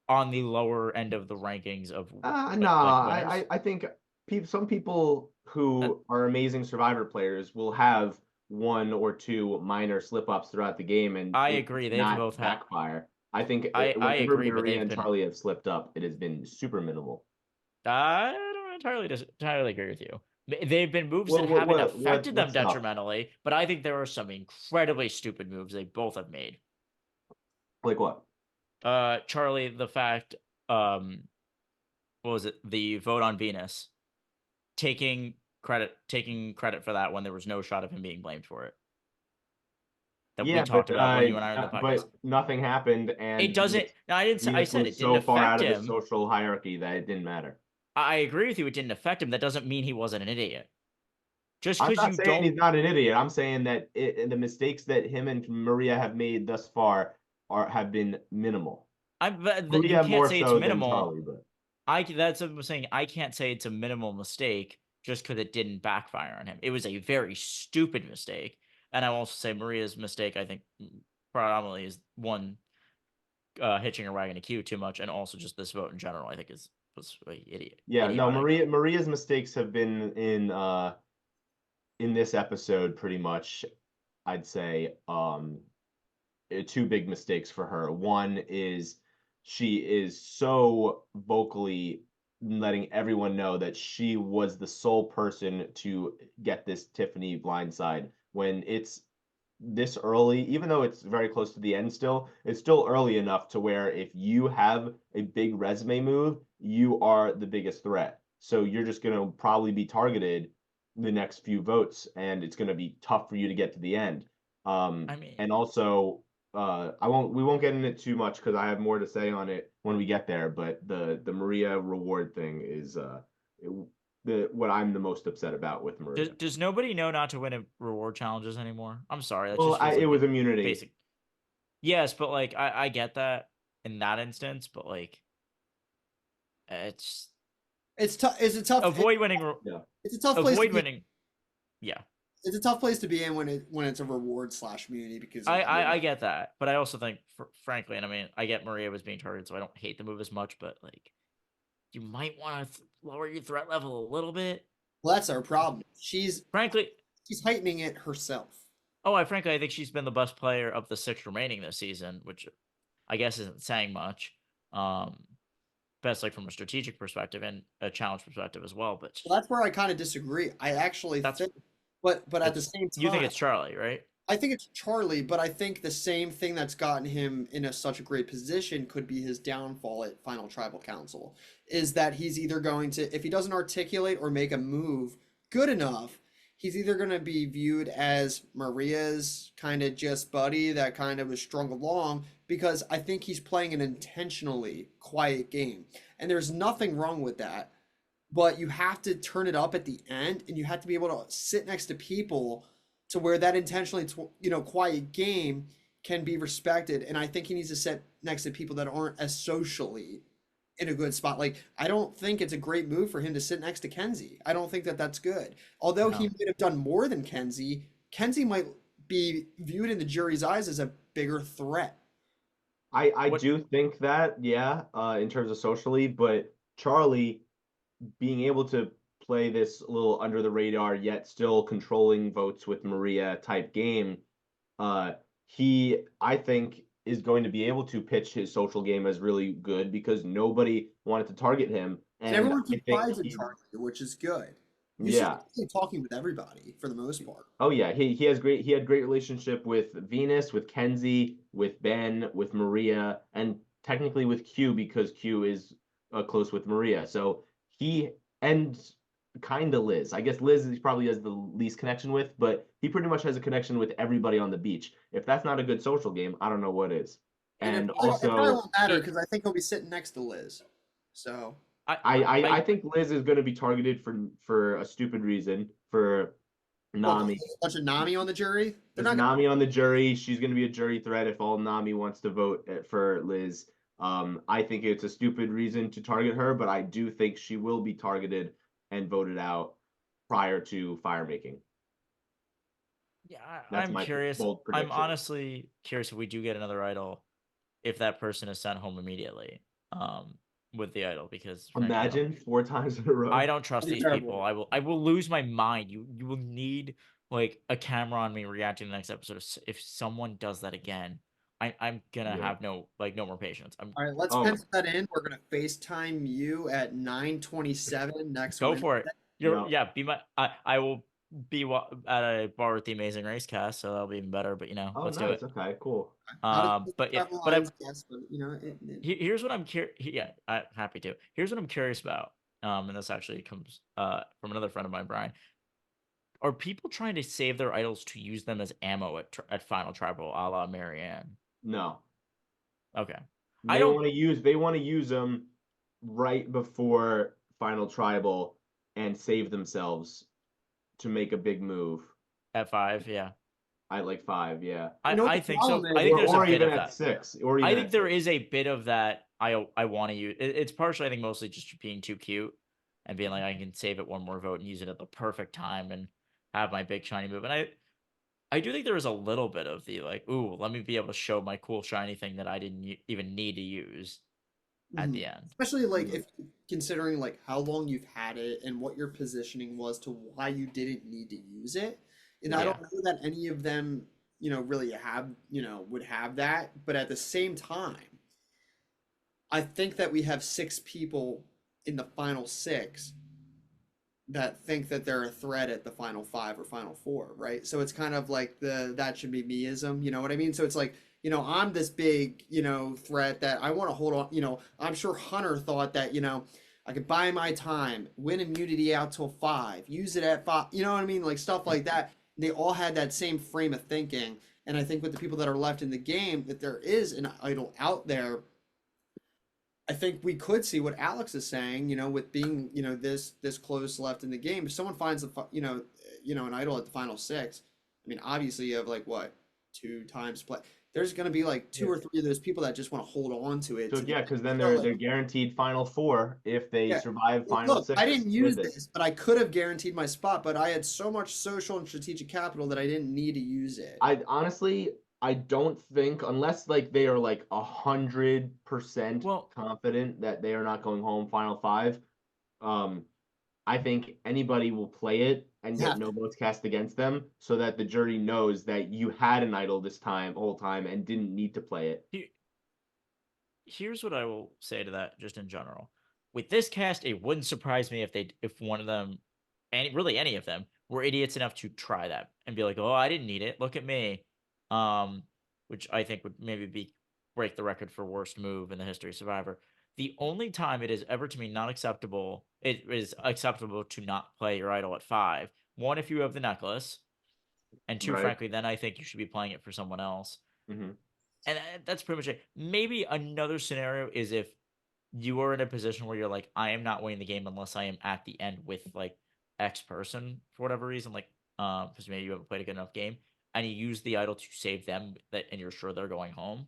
on the lower end of the rankings of No, winners. I think some people who are amazing Survivor players will have one or two minor slip ups throughout the game and I it agree. They've not both had. backfire. I think I whenever agree, but Maria they've and been. Charlie have slipped up, it has been super minimal. I don't entirely agree with you. They've been moves that haven't affected them What's up? detrimentally, but I think there are some incredibly stupid moves they both have made. Like what? Charlie, the fact, what was it? The vote on Venus, taking credit for that when there was no shot of him being blamed for it. That we Yeah, talked about when you and I were in the podcast. but nothing happened, and It doesn't. No, I didn't. I Venus said was it didn't so far affect out of the him. social hierarchy that it didn't matter. I agree with you. It didn't affect him. That doesn't mean he wasn't an idiot. Just I'm because not you saying he's don't. not an idiot. I'm saying that the mistakes that him and Maria have made thus far have been minimal. You Maria can't more say it's so than minimal. Charlie, but That's what I'm saying. I can't say it's a minimal mistake just because it didn't backfire on him. It was a very stupid mistake. And I will also say Maria's mistake, I think, predominantly is one, hitching her wagon to Q too much, and also just this vote in general, I think was idiot. yeah, no, Idiotic. Maria's mistakes have been in this episode pretty much, I'd say, two big mistakes for her. One is she is so vocally letting everyone know that she was the sole person to get this Tiffany blindside when it's this early, even though it's very close to the end still, it's still early enough to where if you have a big resume move, you are the biggest threat. So you're just going to probably be targeted the next few votes, and it's going to be tough for you to get to the end. I mean, And also, we won't get into it too much because I have more to say on it when we get there. But the Maria reward thing is what I'm the most upset about with Maria. does nobody know not to win at reward challenges anymore? I'm sorry. That Well, just feels it like was a immunity. basic. Yes, but like I get that in that instance, but like it's it's tough. It's a tough. avoid winning. Yeah. It's a tough place to Avoid be. winning. Yeah. it's a tough place to be in when it's a reward slash community because of I get that, but I also think, frankly, and I mean, I get Maria was being targeted, so I don't hate the move as much, but like, you might want to lower your threat level a little bit. well, that's our problem. Frankly, She's heightening it herself. I think she's been the best player of the 6 remaining this season, which I guess isn't saying much. Um, best like from a strategic perspective and a challenge perspective as well. But Well, that's where I kind of disagree. I actually that's think, but at the it's same you think time, it's Charlie, right? I think it's Charlie, but I think the same thing that's gotten him in such a great position could be his downfall at Final Tribal Council. Is that he's either going to, if he doesn't articulate or make a move good enough, he's either going to be viewed as Maria's kind of just buddy that kind of was strung along, because I think he's playing an intentionally quiet game. And there's nothing wrong with that, but you have to turn it up at the end, and you have to be able to sit next to people to where that intentionally quiet game can be respected. And I think he needs to sit next to people that aren't as socially in a good spot. Like, I don't think it's a great move for him to sit next to Kenzie. I don't think that that's good. Although he No. might have done more than Kenzie, Kenzie might be viewed in the jury's eyes as a bigger threat. I What do think that, yeah, in terms of socially, but Charlie being able to play this little under the radar yet still controlling votes with Maria type game, uh, he I think is going to be able to pitch his social game as really good because nobody wanted to target him, And and everyone I think confides in he, Charlie, which is good. He's just yeah. really talking with everybody for the most part. Oh yeah, he had great relationship with Venus, with Kenzie, with Ben, with Maria, and technically with Q because Q is close with Maria. So he and kind of Liz. I guess Liz he probably has the least connection with, but he pretty much has a connection with everybody on the beach. If that's not a good social game, I don't know what is. And And it probably also, won't matter he because I think he'll be sitting next to Liz. So, I I think Liz is going to be targeted for a stupid reason for well, 'cause Nami. there's a bunch of Nami on the jury. They're There's not Nami on the jury. She's going to be a jury threat if all Nami wants to vote for Liz. I think it's a stupid reason to target her, but I do think she will be targeted and voted out prior to fire making. yeah, That's I'm my curious. bold I'm prediction. honestly curious if we do get another idol, if that person is sent home immediately, um, with the idol, because frankly, Imagine 4 times in a I row. don't trust gonna be these people. terrible. I will lose my mind. You will need like a camera on me reacting to the next episode. If someone does that again, I'm gonna Yeah. have no more patience. I'm All right, let's Oh, pencil that in. We're gonna FaceTime you at 9:27 next Go Wednesday. for it. yeah. Yeah, be my I will be at a bar with the Amazing Race cast, so that'll be even better. But Oh, let's do nice. it. Okay, cool. Not as But yeah, travel but lines, yes, but here's what I'm curious. Yeah, I'm happy to. Here's what I'm curious about. And this actually comes from another friend of mine, Brian. Are people trying to save their idols to use them as ammo at Final Tribal, a la Marianne? No. Okay, I They don't want to use them right before Final Tribal and save themselves to make a big move. at 5. Yeah, I like 5, yeah. you know what I the think so. problem I is? think there's a Or bit even of at that. 6. Or I even think at there 6. is a bit of that. I want to use. It's partially, I think, mostly just being too cute and being like, I can save it one more vote and use it at the perfect time and have my big shiny move. And I do think there is a little bit of the like, ooh, let me be able to show my cool shiny thing that I didn't even need to use at Mhm. the end. Especially like Mhm. if considering like how long you've had it and what your positioning was to why you didn't need to use it. And I Yeah. Yeah. don't know that any of them, really would have that. But at the same time, I think that we have 6 people in the final 6 that think that they're a threat at the final 5 or final 4, right? So it's kind of like the that should be meism, you know what I mean? So it's like, I'm this big, threat that I want to hold on, I'm sure Hunter thought that, I could buy my time, win immunity out till 5, use it at 5, you know what I mean? Like stuff like that. They all had that same frame of thinking. And I think with the people that are left in the game, that there is an idol out there. I think we could see what Alex is saying, with being, this close left in the game. If someone finds an idol at the final 6, I mean, obviously you have like what, 2 times play. There's gonna be like two Yeah. or three of those people that just want to hold on to it So to the yeah, end. because then So, they're guaranteed Final Four if they yeah. survive Final Look, I Six didn't with use it. this, but I could have guaranteed my spot, but I had so much social and strategic capital that I didn't need to use it. I honestly, I don't think unless like they are like 100% Well, confident that they are not going home Final Five. Um, I think anybody will play it and You get have no to. votes cast against them, so that the jury knows that you had an idol this time, whole time, and didn't need to play it. here's what I will say to that, just in general. With this cast, it wouldn't surprise me if one of them, and really any of them, were idiots enough to try that and be like, "Oh, I didn't need it. Look at me," um, which I think would maybe be break the record for worst move in the history of Survivor. The only time it is ever to me not acceptable, it is acceptable to not play your idol at 5. One, if you have the necklace, and two, Right. frankly, then I think you should be playing it for someone else. Hmm. And that's pretty much it. Maybe another scenario is if you are in a position where you're like, I am not winning the game unless I am at the end with like X person for whatever reason, like because maybe you haven't played a good enough game, and you use the idol to save them, that and you're sure they're going home.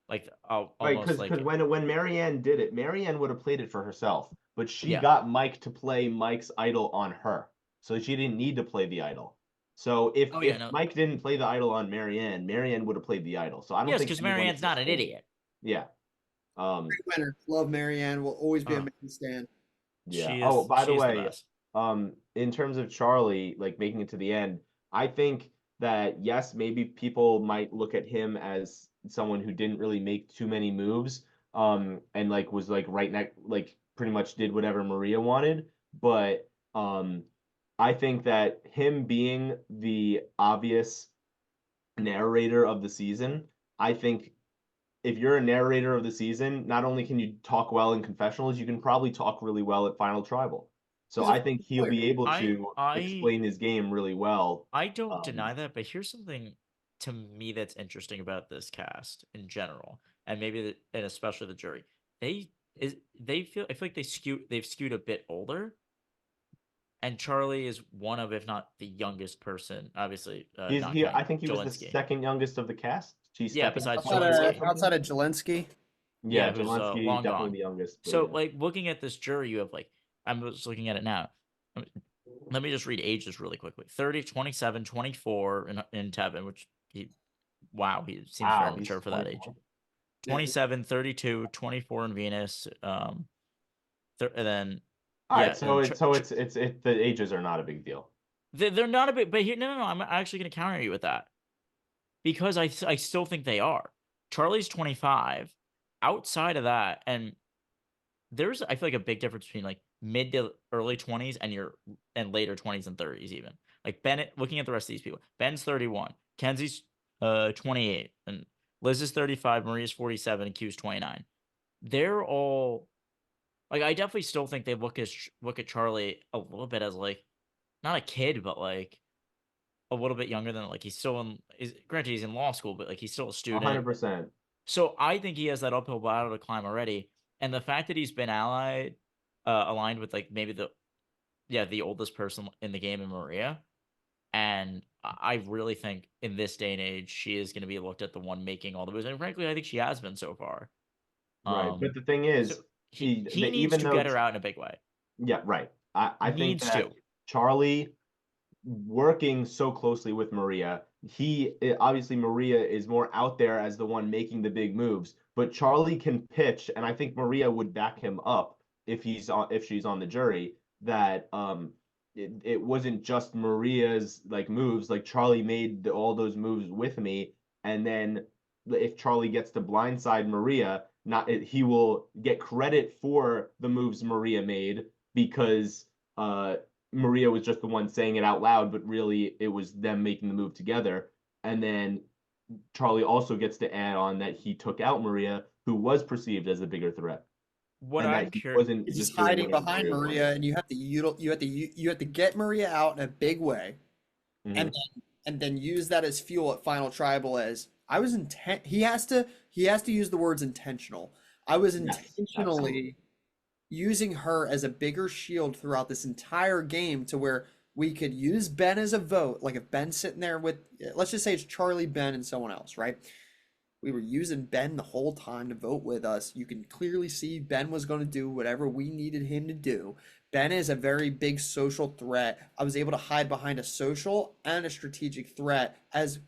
Like Right, almost because like when Marianne did it, Marianne would have played it for herself, but she yeah. got Mike to play Mike's idol on her, so she didn't need to play the idol. So if Oh yeah, if no. Mike didn't play the idol on Marianne, Marianne would have played the idol. So I don't Yes, think because anyone in Marianne's this not an whole idiot. yeah. Great winner. Love Marianne. Will always be a Uh, main stand. Yeah. Oh, by the she is the way, best. in terms of Charlie, like making it to the end, I think that yes, maybe people might look at him as someone who didn't really make too many moves, and like was like right next, like pretty much did whatever Maria wanted. But I think that him being the obvious narrator of the season, I think if you're a narrator of the season, not only can you talk well in confessionals, you can probably talk really well at Final Tribal. So He's a I think he'll player. be able I to I explain his game really well. I don't Um, deny that, but here's something to me that's interesting about this cast in general, and and especially the jury. They feel I feel like they've skewed a bit older, and Charlie is one of, if not the youngest person, obviously, he's not he counting I think he was the Jelinsky. second youngest of the cast. She's Yeah, second besides behind her or Jelinsky. something. Outside of Jelensky. Yeah, Yeah, who's Zelensky long definitely gone. the youngest, but So yeah. like looking at this jury, you have like I'm just looking at it now. Um, Let me just read ages really quickly. 30, 27, 24 in Tevin, which wow, he seems very Wow, he's mature for that age. 24. Yeah. 27, 32, 24 in Venus. And then All right, yeah, so and the ages are not a big deal. they're not a bit. But here, no, I'm actually going to counter you with that because I still think they are. Charlie's 25. Outside of that, and there's I feel like a big difference between like mid to early 20s and later 20s and 30s even. Like Bennett, looking at the rest of these people, Ben's 31, Kenzie's 28, and Liz is 35, Maria's 47, and Q's 29. They're all like I definitely still think they look at Charlie a little bit as like not a kid, but like a little bit younger than like he's still in is granted he's in law school, but like he's still a student. 100%. So I think he has that uphill battle to climb already, and the fact that he's been aligned with like maybe the oldest person in the game in Maria, and I really think in this day and age she is going to be looked at the one making all the moves, and frankly I think she has been so far. Right. But Um, the thing so is, he needs even to though get her out in a big way. yeah, right. I think Needs to. that Charlie working so closely with Maria, obviously Maria is more out there as the one making the big moves, but Charlie can pitch, and I think Maria would back him up if she's on the jury that it wasn't just Maria's like moves, like Charlie made all those moves with me, and then if Charlie gets to blindside Maria, not he will get credit for the moves Maria made because Maria was just the one saying it out loud, but really it was them making the move together. And then Charlie also gets to add on that he took out Maria, who was perceived as a bigger threat, What and I'm that he curious. wasn't He's just just doing hiding whatever behind Maria wanted. Maria, and you have to get Maria out in a big way, and Hmm. then use that as fuel at Final Tribal. As I was intent, he has to use the words intentional. I was Yes, absolutely. intentionally using her as a bigger shield throughout this entire game to where we could use Ben as a vote. Like if Ben's sitting there with, let's just say it's Charlie, Ben, and someone else, right? We were using Ben the whole time to vote with us. You can clearly see Ben was going to do whatever we needed him to do. Ben is a very big social threat. I was able to hide behind a social and a strategic threat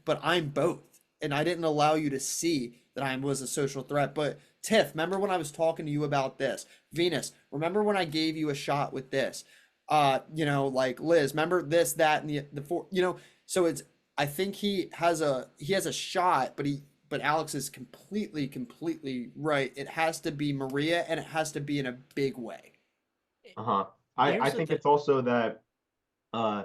but I'm both. And I didn't allow you to see that I was a social threat. But Tiff, remember when I was talking to you about this? Venus, remember when I gave you a shot with this? Like Liz, remember this, that, and the four, so I think he has a shot, but Alex is completely right. It has to be Maria, and it has to be in a big way. Uh-huh. I Here's the think thing. it's also that uh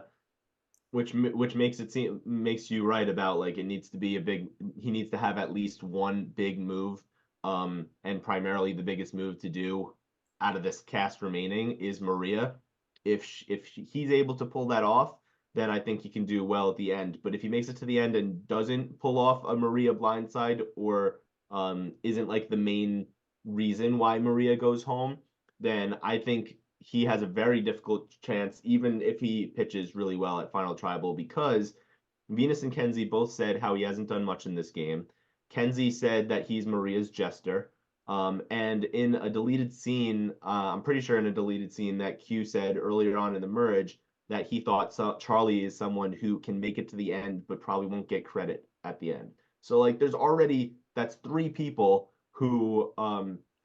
which makes you right about like it needs to be a big he needs to have at least one big move, and primarily the biggest move to do out of this cast remaining is Maria. He's able to pull that off, then I think he can do well at the end. But if he makes it to the end and doesn't pull off a Maria blindside, or isn't like the main reason why Maria goes home, then I think he has a very difficult chance, even if he pitches really well at Final Tribal, because Venus and Kenzie both said how he hasn't done much in this game. Kenzie said that he's Maria's jester. And in a deleted scene, I'm pretty sure in a deleted scene that Q said earlier on in the merge that he thought Charlie is someone who can make it to the end, but probably won't get credit at the end. So like, that's three people who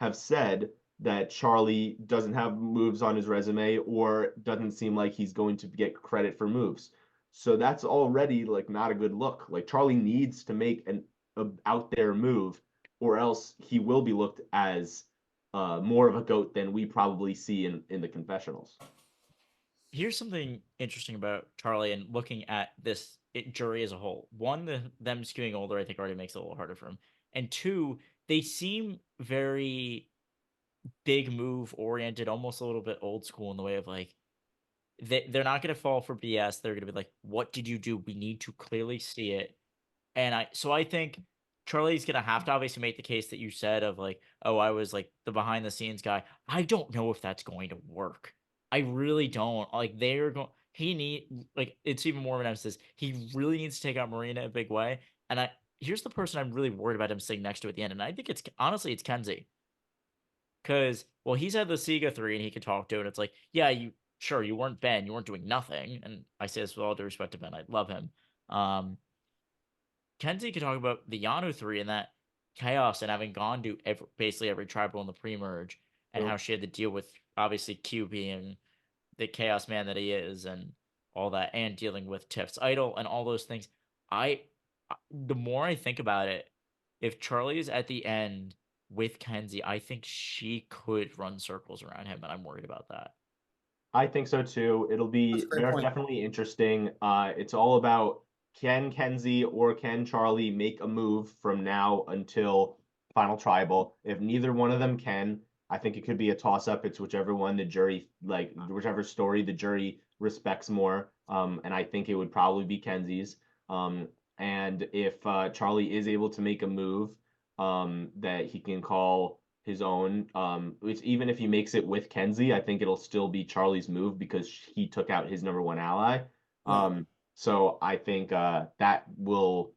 have said that Charlie doesn't have moves on his resume or doesn't seem like he's going to get credit for moves. So that's already like not a good look. Like Charlie needs to make an out there move, or else he will be looked as more of a goat than we probably see in the confessionals. Here's something interesting about Charlie and looking at this jury as a whole. One, them skewing older, I think, already makes it a little harder for him. And two, they seem very big move oriented, almost a little bit old school in the way of like they're not going to fall for BS. They're going to be like, "What did you do? We need to clearly see it." And I think Charlie's gonna have to obviously make the case that you said of like, oh, I was like the behind the scenes guy. I don't know if that's going to work. I really don't. Like they're going he need like it's even more of an emphasis. He really needs to take out Marina in a big way. And here's the person I'm really worried about him sitting next to at the end. And I think it's honestly it's Kenzie. Cause well, he's had the Sega 3 and he can talk to it. It's like, yeah, you weren't Ben, you weren't doing nothing. And I say this with all due respect to Ben. I love him. Um Kenzie could talk about the Yanu 3 and that chaos and having gone to basically every tribal in the pre-merge and how So she had to deal with obviously Q being the chaos man that he is and all that and dealing with Tiff's idol and all those things. I the more I think about it, if Charlie is at the end with Kenzie, I think she could run circles around him and I'm worried about that. I think so too. It'll That's a be great very point. definitely interesting. It's all about can Kenzie or can Charlie make a move from now until Final Tribal. If neither one of them can, I think it could be a toss up. It's whichever one the jury like whichever story the jury respects more. And I think it would probably be Kenzie's. And if Charlie is able to make a move, that he can call his own. Which even if he makes it with Kenzie, I think it'll still be Charlie's move because he took out his number one ally. Right. So I think that will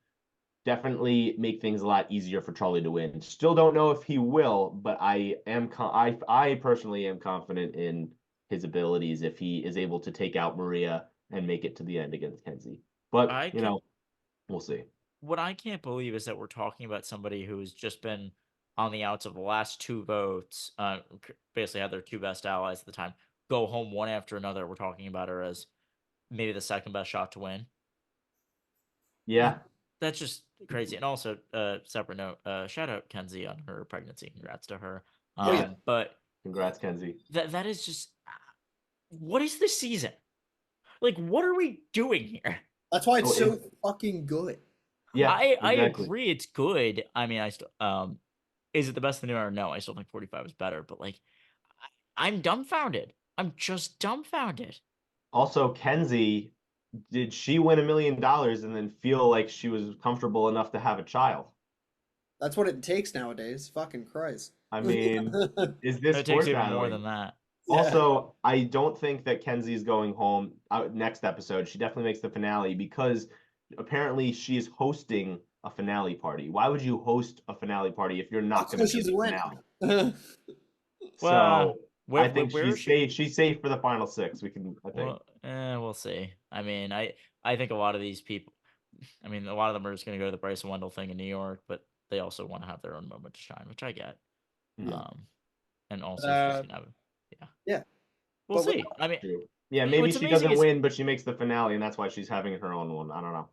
definitely make things a lot easier for Charlie to win. Still don't know if he will, but I personally am confident in his abilities if he is able to take out Maria and make it to the end against Kenzie. But I can we'll see. What I can't believe is that we're talking about somebody who's just been on the outs of the last two votes, basically had their two best allies at the time go home one after another. We're talking about her as maybe the second best shot to win. Yeah, That's just crazy. And also, separate note, shout out Kenzie on her pregnancy. Congrats to her. Oh yeah. yeah. But Congrats, Kenzie. that is just what is this season? Like, what are we doing here? That's why Oh, it's so fucking good. yeah, I exactly. agree it's good. I mean, I still is it the best in the new era? No, I still think 45 is better, but like I'm dumbfounded. I'm just dumbfounded. Also, Kenzie, did she win $1 million and then feel like she was comfortable enough to have a child? That's what it takes nowadays. Fucking Christ. I mean, is this It takes sports even more than battling? that. Also, I don't think that Kenzie is going home next episode. She definitely makes the finale because apparently she is hosting a finale party. Why would you host a finale party if you're not going to So be in she's the winning. finale? Well, So I think where is she's she? safe. She's safe for the final six. I think. Well, we'll see. I mean, I think a lot of these people, I mean, a lot of them are just going to go to the Bryce Wendell thing in New York, but they also want to have their own moment to shine, which I get. Yeah. And also she's Uh, gonna have, yeah, yeah. we'll But see. I mean, True. Yeah, maybe what's she amazing doesn't is win, but she makes the finale, and that's why she's having her own one. I don't know.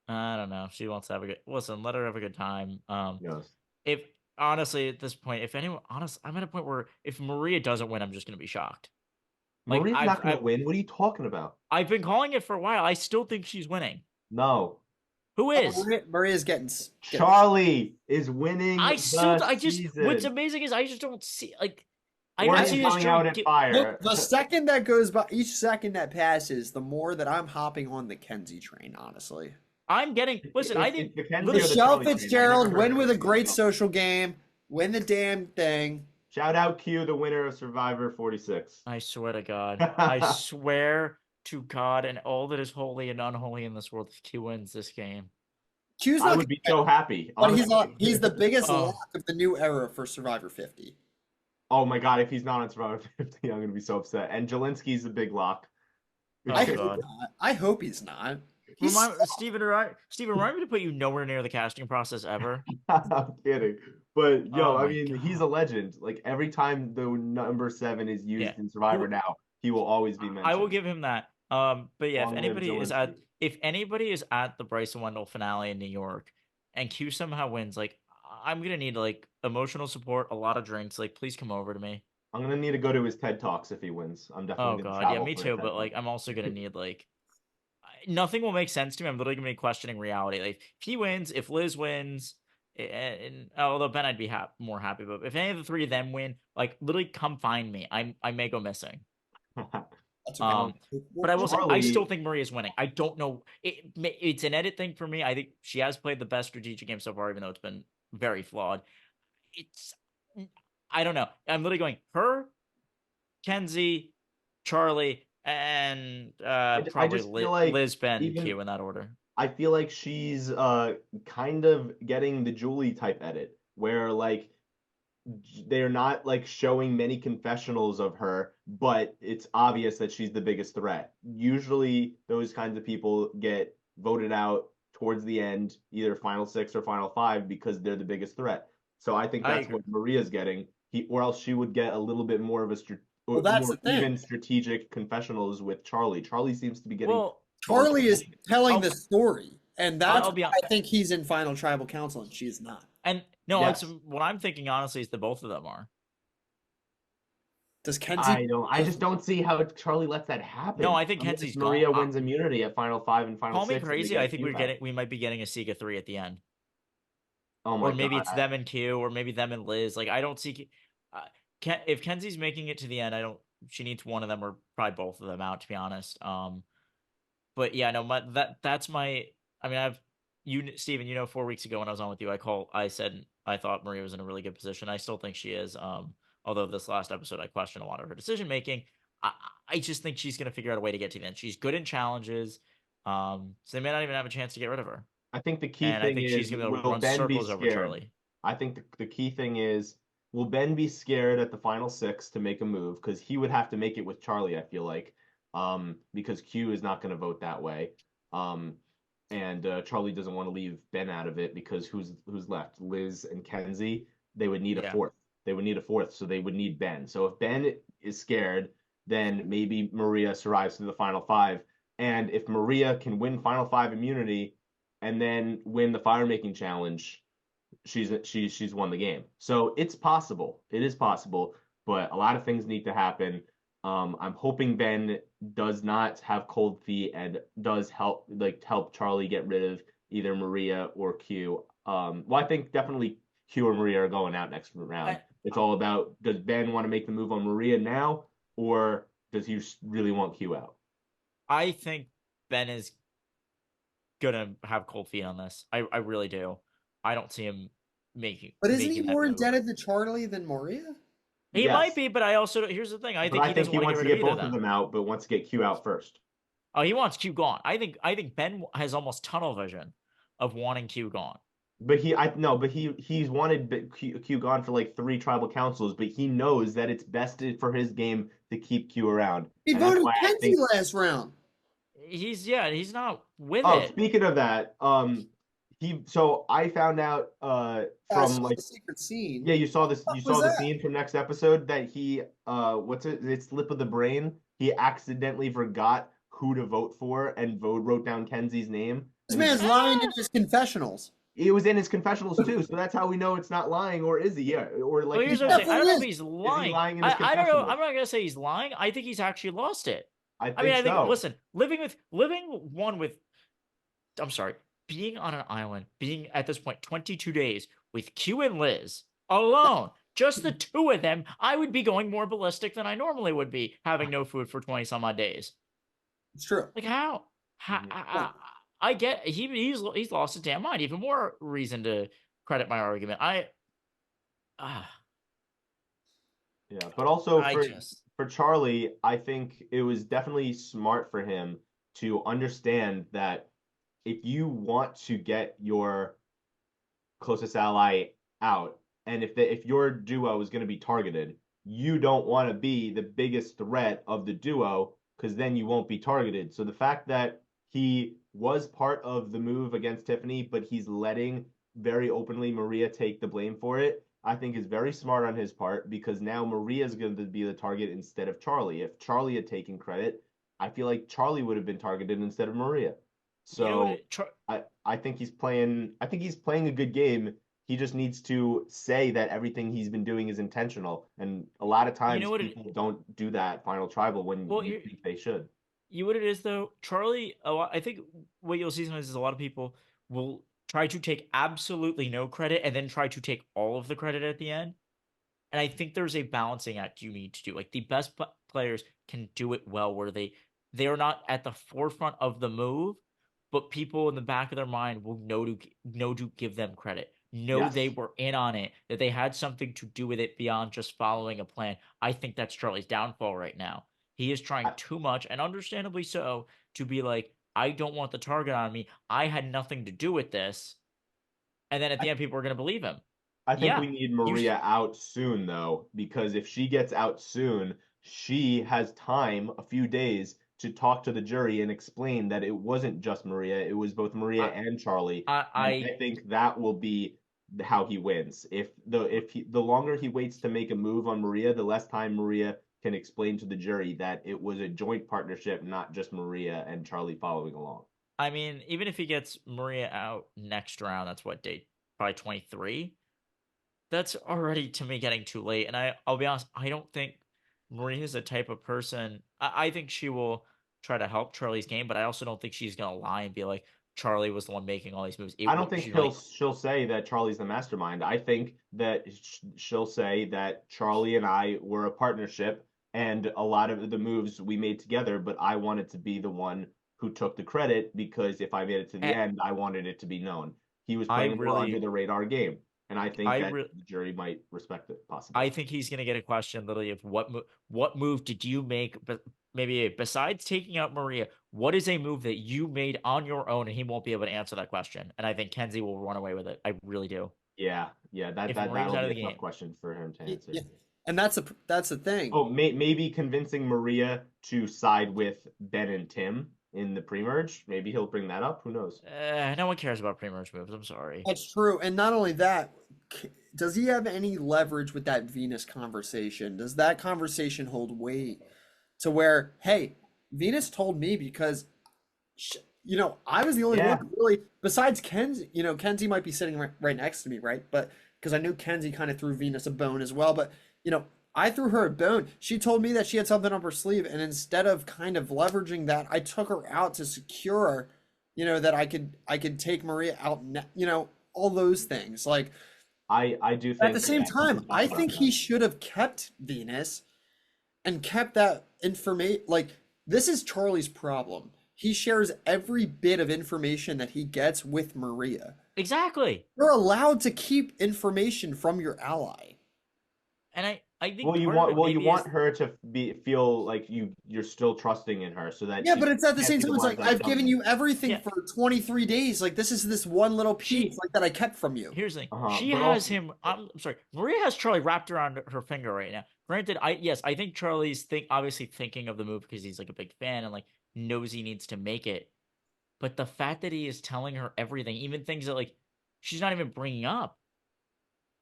I don't know. She wants to have a good listen. Let her have a good time. Yes. If honestly at this point, if anyone, honest, I'm at a point where if Maria doesn't win, I'm just gonna be shocked. Like Maria's I've not going to win. What are you talking about? I've been calling it for a while. I still think she's winning. No. Who is? Maria's getting. Charlie is winning the I just what's season. amazing is I just don't see like I Or don't he's see this coming out trade at get, fire. Look, the second that goes by, each second that passes, the more that I'm hopping on the Kenzie train, honestly. I'm getting listen, I It's think the Kenzie or the Michelle Charlie train. I never Fitzgerald heard win of with a anything great else. social game, win the damn thing. Shout out Q, the winner of Survivor 46. I swear to God. I swear to God and all that is holy and unholy in this world if Q wins this game. Q's I not would be gonna so win, happy, but honestly. he's the biggest Oh, lock of the new era for Survivor 50. Oh my God, if he's not on Survivor 50, I'm gonna be so upset. And Jelinski's a big lock. oh I hope God. not. I hope he's not. He's Steven, remind me to put you nowhere near the casting process ever. I'm kidding. But Oh yo, I my mean, he's a God. legend. Like every time the number 7 is Yeah. used in Survivor Who now, he will always be I will mentioned. give him that. But yeah, Long live Zelensky. if anybody is at the Bryson Wendell finale in New York and Q somehow wins, like I'm gonna need like emotional support, a lot of drinks. Like, please come over to me. I'm gonna need to go to his TED Talks if he wins. I'm Oh definitely gonna God, yeah, travel me for a too. TED But Talk. like, I'm also gonna need like nothing will make sense to me. I'm literally gonna be questioning reality. Like, if he wins, if Liz wins, and although Ben, I'd be more happy. But if any of the three of them win, like, literally come find me. I may go missing. that's okay. Um, but I will say, I still Charlie, think Maria's winning. I don't know. It's an edit thing for me. I think she has played the best strategic game so far, even though it's been very flawed. It's, I don't know. I'm literally going her, Kenzie, Charlie, and I probably just feel like Liz, Ben, even Q in that order. I feel like she's kind of getting the Julie type edit where like they're not like showing many confessionals of her, but it's obvious that she's the biggest threat. Usually those kinds of people get voted out towards the end, either final six or final five, because they're the biggest threat. So I think I that's agree. what Maria's getting. Or else she would get a little bit more of a Well, or that's more the thing. even strategic confessionals with Charlie. Charlie seems to be getting Well, far too Charlie is many. telling I'll the story, and that's I'll why be on. I think he's in final tribal council and she's not. And no, it's Yes. what I'm thinking. Honestly, is that both of them are. Does Kenzie? I just don't see how Charlie lets that No, happen. I think Unless Kenzie's gone. Maria wins immunity at final five and final Call me six and they crazy. I get think Q back. we might be getting a Sega 3 at the end. Oh Or my maybe God. it's them and Q, or maybe them and Liz. Like, I don't see. If Kenzie's making it to the end, I don't. She needs one of them or probably both of them out, to be honest. But yeah, no, that's my. I mean, Steven, 4 weeks ago when I was on with you, I said I thought Maria was in a really good position. I still think she is. Although this last episode I questioned a lot of her decision making. I, I just think she's gonna figure out a way to get to the end. She's good in challenges. So they may not even have a chance to get rid of her. I think the key And I thing think she's is, gonna be able to will run Ben be circles over scared? Charlie. I think the key thing is, will Ben be scared at the final six to make a move? Because he would have to make it with Charlie, I feel like. Because Q is not going to vote that way. Um, and Charlie doesn't want to leave Ben out of it because who's left? Liz and Kenzie. They would need a Yeah. fourth. They would need a fourth, so they would need Ben. So if Ben is scared, then maybe Maria survives to the final five. And if Maria can win final five immunity and then win the fire making challenge, she's won the game. So it's possible. It is possible, but a lot of things need to happen. I'm hoping Ben does not have cold feet and does help Charlie get rid of either Maria or Q. Well, I think definitely Q or Maria are going out next round. I, It's all about, does Ben want to make the move on Maria now, or does he really want Q out? I think Ben is gonna have cold feet on this. I really do. I don't see him But isn't he making that more move. indebted to Charlie than Maria? He might Yes, be, but I also here's the thing. I but think I he think doesn't he want to get wants to rid of get either of both of them. them out, but wants to get Q out first. Oh, he wants Q gone. I think Ben has almost tunnel vision of wanting Q gone. But he's wanted Q gone for like 3 tribal councils, but he knows that it's best for his game to keep Q around, He and that's voted why I Kenzie think. last round. He's not with Oh, it. speaking of that, so I found out I from saw like, the secret scene. yeah, you saw this, What you was saw the that? scene from next episode that he what's it? It's slip of the brain. He accidentally forgot who to vote for and wrote down Kenzie's name, This and he man's just lying in Ah! his confessionals. it was in his confessionals too. So that's how we know it's not lying, or is he? Yeah, or Well, like He here's he what I'm said, saying. I definitely don't know if is. he's is he lying. lying in his I don't know. I'm confessionals? not gonna say he's lying. I think he's actually lost it. I I mean, think I think so. listen, living with I'm sorry, being on an island, being at this point 22 days with Q and Liz alone, just the two of them, I would be going more ballistic than I normally would be having no food for 20 some odd days. It's true. Like how? Mhm. I get he's lost his damn mind. Even more reason to credit my argument. Ah, Yeah, but also I just for Charlie, I think it was definitely smart for him to understand that if you want to get your closest ally out, and if your duo is going to be targeted, you don't want to be the biggest threat of the duo because then you won't be targeted. So the fact that he was part of the move against Tiffany, but he's letting very openly Maria take the blame for it, I think is very smart on his part because now Maria is going to be the target instead of Charlie. If Charlie had taken credit, I feel like Charlie would have been targeted instead of Maria. you know what So it, I think he's playing a good game. He just needs to say that everything he's been doing is intentional. And a lot of you know times what it people don't do that final tribal when well you think they should. you know what it is though, Charlie. I think what you'll see sometimes is a lot of people will try to take absolutely no credit and then try to take all of the credit at the end. And I think there's a balancing act you need to do. Like the best players can do it well, where they are not at the forefront of the move, but people in the back of their mind will know to give them credit. Know they Yes. were in on it, that they had something to do with it beyond just following a plan. I think that's Charlie's downfall right now. He is trying I, too much, and understandably so, to be like, I don't want the target on me. I had nothing to do with this. And then at I the end, people are going to believe him. I think Yeah, we need you Maria out soon though, because if she gets out soon, she has time, a few days, to talk to the jury and explain that it wasn't just Maria, it was both Maria I, and Charlie. And I I think that will be how he wins. The longer he waits to make a move on Maria, the less time Maria can explain to the jury that it was a joint partnership, not just Maria and Charlie following along. I mean, even if he gets Maria out next round, that's what date? Probably 23. That's already to me getting too late. And I'll be honest, I don't think Maria's the type of person. I think she will try to help Charlie's game, but I also don't think she's gonna lie and be like Charlie was the one making all these moves. I don't think She's like, she'll say that Charlie's the mastermind. I think that she'll say that Charlie and I were a partnership and a lot of the moves we made together, but I wanted to be the one who took the credit because if I made it to the "Eh, end, I wanted it to be known. He was I playing a more under really, the radar game, and I think I that really. the jury might respect it possibly. I think he's gonna get a question literally of what move did you make, but maybe besides taking out Maria, what is a move that you made on your own, and he won't be able to answer that question. And I think Kenzie will run away with it. I really do. Yeah, yeah, If Maria's that'll out be of a the tough game, question for him to Yeah, answer. and that's the thing. Oh, maybe convincing Maria to side with Ben and Tim in the pre-merge. Maybe he'll bring that up. Who knows? no one cares about pre-merge moves. I'm sorry. That's true. And not only that, does he have any leverage with that Venus conversation? Does that conversation hold weight to where, hey, Venus told me because, I was the only one Yeah, who really, besides Kenzie, Kenzie might be sitting right next to me, right? But because I knew Kenzie kind of threw Venus a bone as well. But, I threw her a bone. She told me that she had something up her sleeve. And instead of kind of leveraging that, I took her out to secure, that I could take Maria out, all those things. Like, I do at the think same that he time, can talk I about think that. he should have kept Venus and kept that information. Like, this is Charlie's problem. He shares every bit of information that he gets with Maria. Exactly. You're allowed to keep information from your ally. And I think Well, you part of want it maybe is her to feel like you're still trusting in her, so that Yeah, but she it's at the can't same be the time, it's one like to like I've dump given you. you everything yeah. for 23 days. Like this is this one little She piece like that I kept from you. Here's the thing. Uh-huh. She But has also, him. I'm sorry. Maria has Charlie wrapped around her finger right now. Granted, I think Charlie's obviously thinking of the move because he's like a big fan and like knows he needs to make it. But the fact that he is telling her everything, even things that like she's not even bringing up,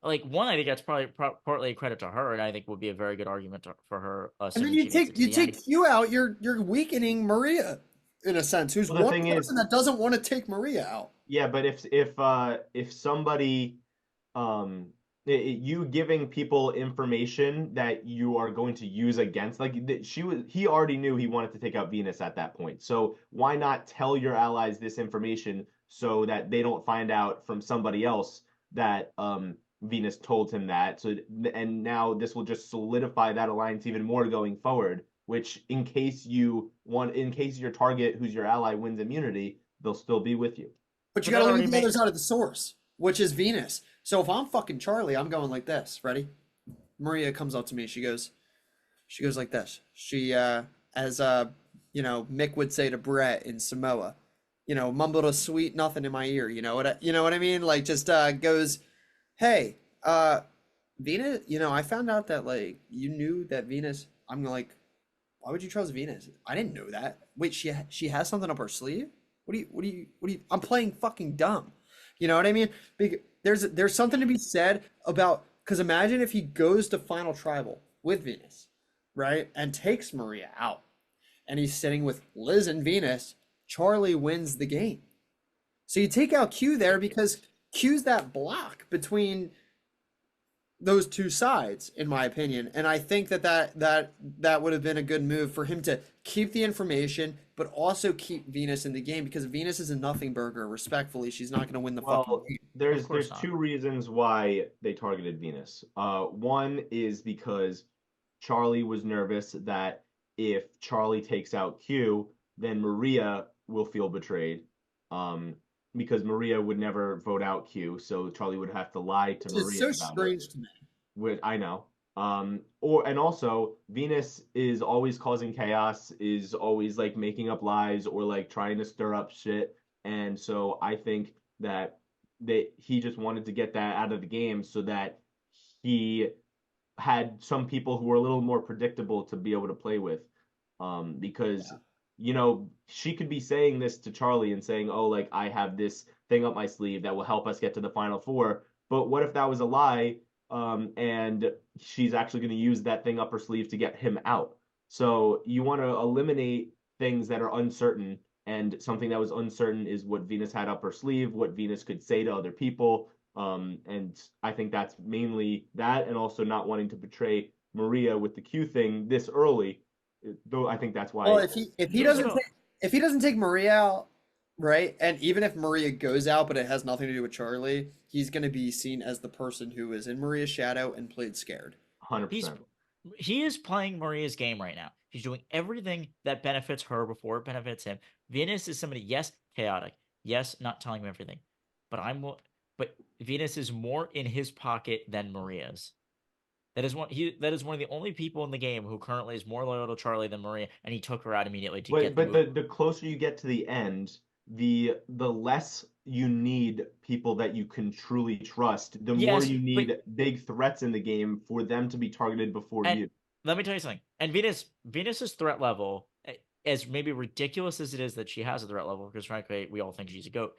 like one, I think that's probably partly a credit to her, and I think would be a very good argument for her, And then assuming she makes it to you the end. take Q out, you're weakening Maria in a sense, who's well, the one thing is, person that doesn't want to take Maria out. yeah, but if somebody you giving people information that you are going to use against, like he already knew he wanted to take out Venus at that point. So why not tell your allies this information so that they don't find out from somebody else that Venus told him that. So and now this will just solidify that alliance even more going forward, which in case your target who's your ally wins immunity, they'll still be with you. But you But got that to already leave the other made side of the source, which is Venus. So if I'm fucking Charlie, I'm going like this. Ready? Maria comes up to me. She goes like this. She as Mick would say to Brett in Samoa, mumbled a sweet nothing in my ear. You know what I mean? Like just goes, hey, Venus. I found out that like you knew that Venus. I'm like, why would you trust Venus? I didn't know that. Wait, she has something up her sleeve? I'm playing fucking dumb. You know what I mean? Because there's something to be said about because imagine if he goes to Final Tribal with Venus, right? And takes Maria out. And he's sitting with Liz and Venus, Charlie wins the game. So you take out Q there because Q's that block between those two sides, in my opinion. And I think that would have been a good move for him to keep the information, but also keep Venus in the game because Venus is a nothing burger. Respectfully, she's not going to win the fucking Well, game. Of course there's not. two reasons why they targeted Venus. One is because Charlie was nervous that if Charlie takes out Q, then Maria will feel betrayed. Um, because Maria would never vote out Q, so Charlie would have to lie to It's Maria so about it. strange to me. Which I know. And also Venus is always causing chaos, is always like making up lies or like trying to stir up shit. And so I think that he just wanted to get that out of the game so that he had some people who were a little more predictable to be able to play with. Because Yeah. she could be saying this to Charlie and saying, "Oh, like I have this thing up my sleeve that will help us get to the final four." But what if that was a lie? And she's actually going to use that thing up her sleeve to get him out. So you want to eliminate things that are uncertain, and something that was uncertain is what Venus had up her sleeve, what Venus could say to other people. And I think that's mainly that, and also not wanting to betray Maria with the Q thing this early. Though I think that's Well, why. if he Yeah, doesn't no, take if he doesn't take Maria out, right, and even if Maria goes out, but it has nothing to do with Charlie, he's going to be seen as the person who is in Maria's shadow and played scared. he's 100%. he is playing Maria's game right now. He's doing everything that benefits her before it benefits him. Venus is somebody, yes, chaotic, yes, not telling him everything, but but Venus is more in his pocket than Maria's. That is one of the only people in the game who currently is more loyal to Charlie than Maria, and he took her out immediately to But get the but move. the closer you get to the end, the less you need people that you can truly trust, the more Yes, you but need big threats in the game for them to be targeted before and you. let me tell you something. And Venus's threat level, as maybe ridiculous as it is that she has a threat level, because frankly we all think she's a goat,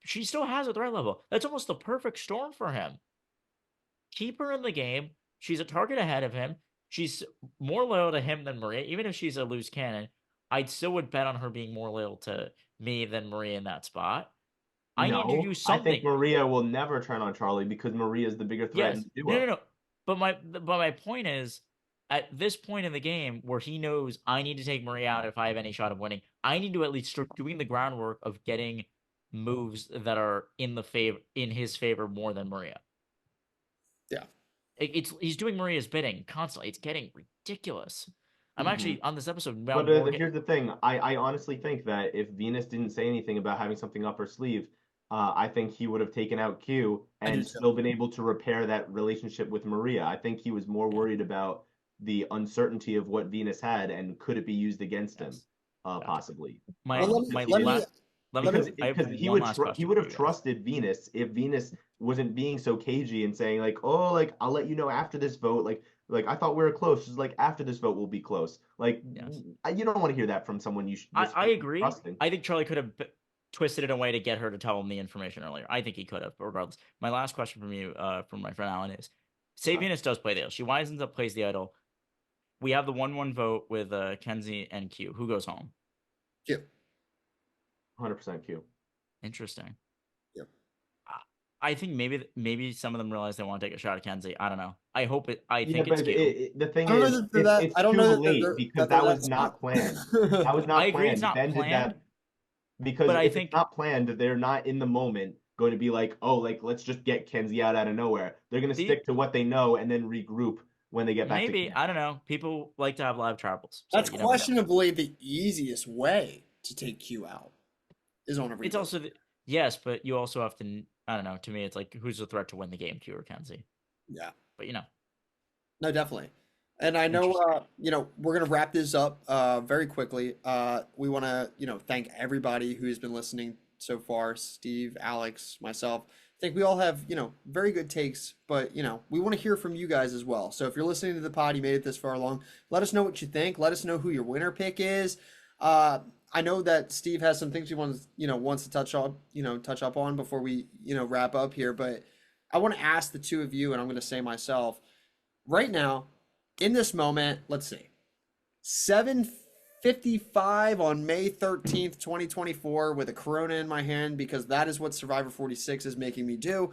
she still has a threat level. That's almost the perfect storm for him. Keep her in the game. She's a target ahead of him. She's more loyal to him than Maria, even if she's a loose cannon. I still would bet on her being more loyal to me than Maria in that spot. I need to do No, I think something. Maria will never turn on Charlie because Maria is the bigger threat in Yes. the No, no, duo. no. But my point is, at this point in the game where he knows I need to take Maria out if I have any shot of winning, I need to at least start doing the groundwork of getting moves that are in his favor more than Maria. Yeah. He's doing Maria's bidding constantly. It's getting ridiculous. I'm Hmm. actually on this episode now But more here's the thing. I honestly think that if Venus didn't say anything about having something up her sleeve, I think he would have taken out Q I do and too. still been able to repair that relationship with Maria. I think he was more Yeah. worried about the uncertainty of what Venus had and could it be used against him, Yes. Gotcha. possibly. My Well, my let me last let me let me. I have Because one last he question would for have you guys. trusted Venus if Venus wasn't being so cagey and saying like, oh, like I'll let you know after this vote, like I thought we were close. She's like after this vote we'll be close. Like Yes. you don't want to hear that from someone you're I supposed to be agree. trusting. I think Charlie could have twisted it in a way to get her to tell him the information earlier. I think he could have, but regardless. My last question from you, from my friend Alan is: say Okay. Venus does play the idol, she winds up plays the idol. We have the 1-1 vote with Kenzie and Q. Who goes home? Yep. 100% Q. Interesting. Yep. I think maybe some of them realize they want to take a shot at Kenzie. I don't know. I hope it. I Yeah, think it's but Q. the thing I don't know is, that they're that. it's I don't too know late because that they're that that was not planned. That was I not agree it's planned. not Ben did planned, that because but I if it's think not planned, they're not in the moment going to be like, oh, like let's just get Kenzie out of nowhere. They're going to the stick to what they know and then regroup when they get back to maybe camp. I don't know. People like to have live travels, so That's you never know. questionably the easiest way to take Q out is on a It's revote. also yes, but you also have to. I don't know. To me, it's like who's the threat to win the game, Q or Kenzie? Yeah. But No, definitely. And I know, interesting. we're gonna wrap this up very quickly. We want to, thank everybody who's been listening so far. Steve, Alex, myself. I think we all have, very good takes, but we want to hear from you guys as well. So if you're listening to the pod, you made it this far along, let us know what you think. Let us know who your winner pick is. Uh, I know that Steve has some things he wants to touch up on before we, wrap up here, but I want to ask the two of you, and I'm going to say myself right now, in this moment, let's see, 7:55 on May 13th, 2024, with a Corona in my hand because that is what Survivor 46 is making me do.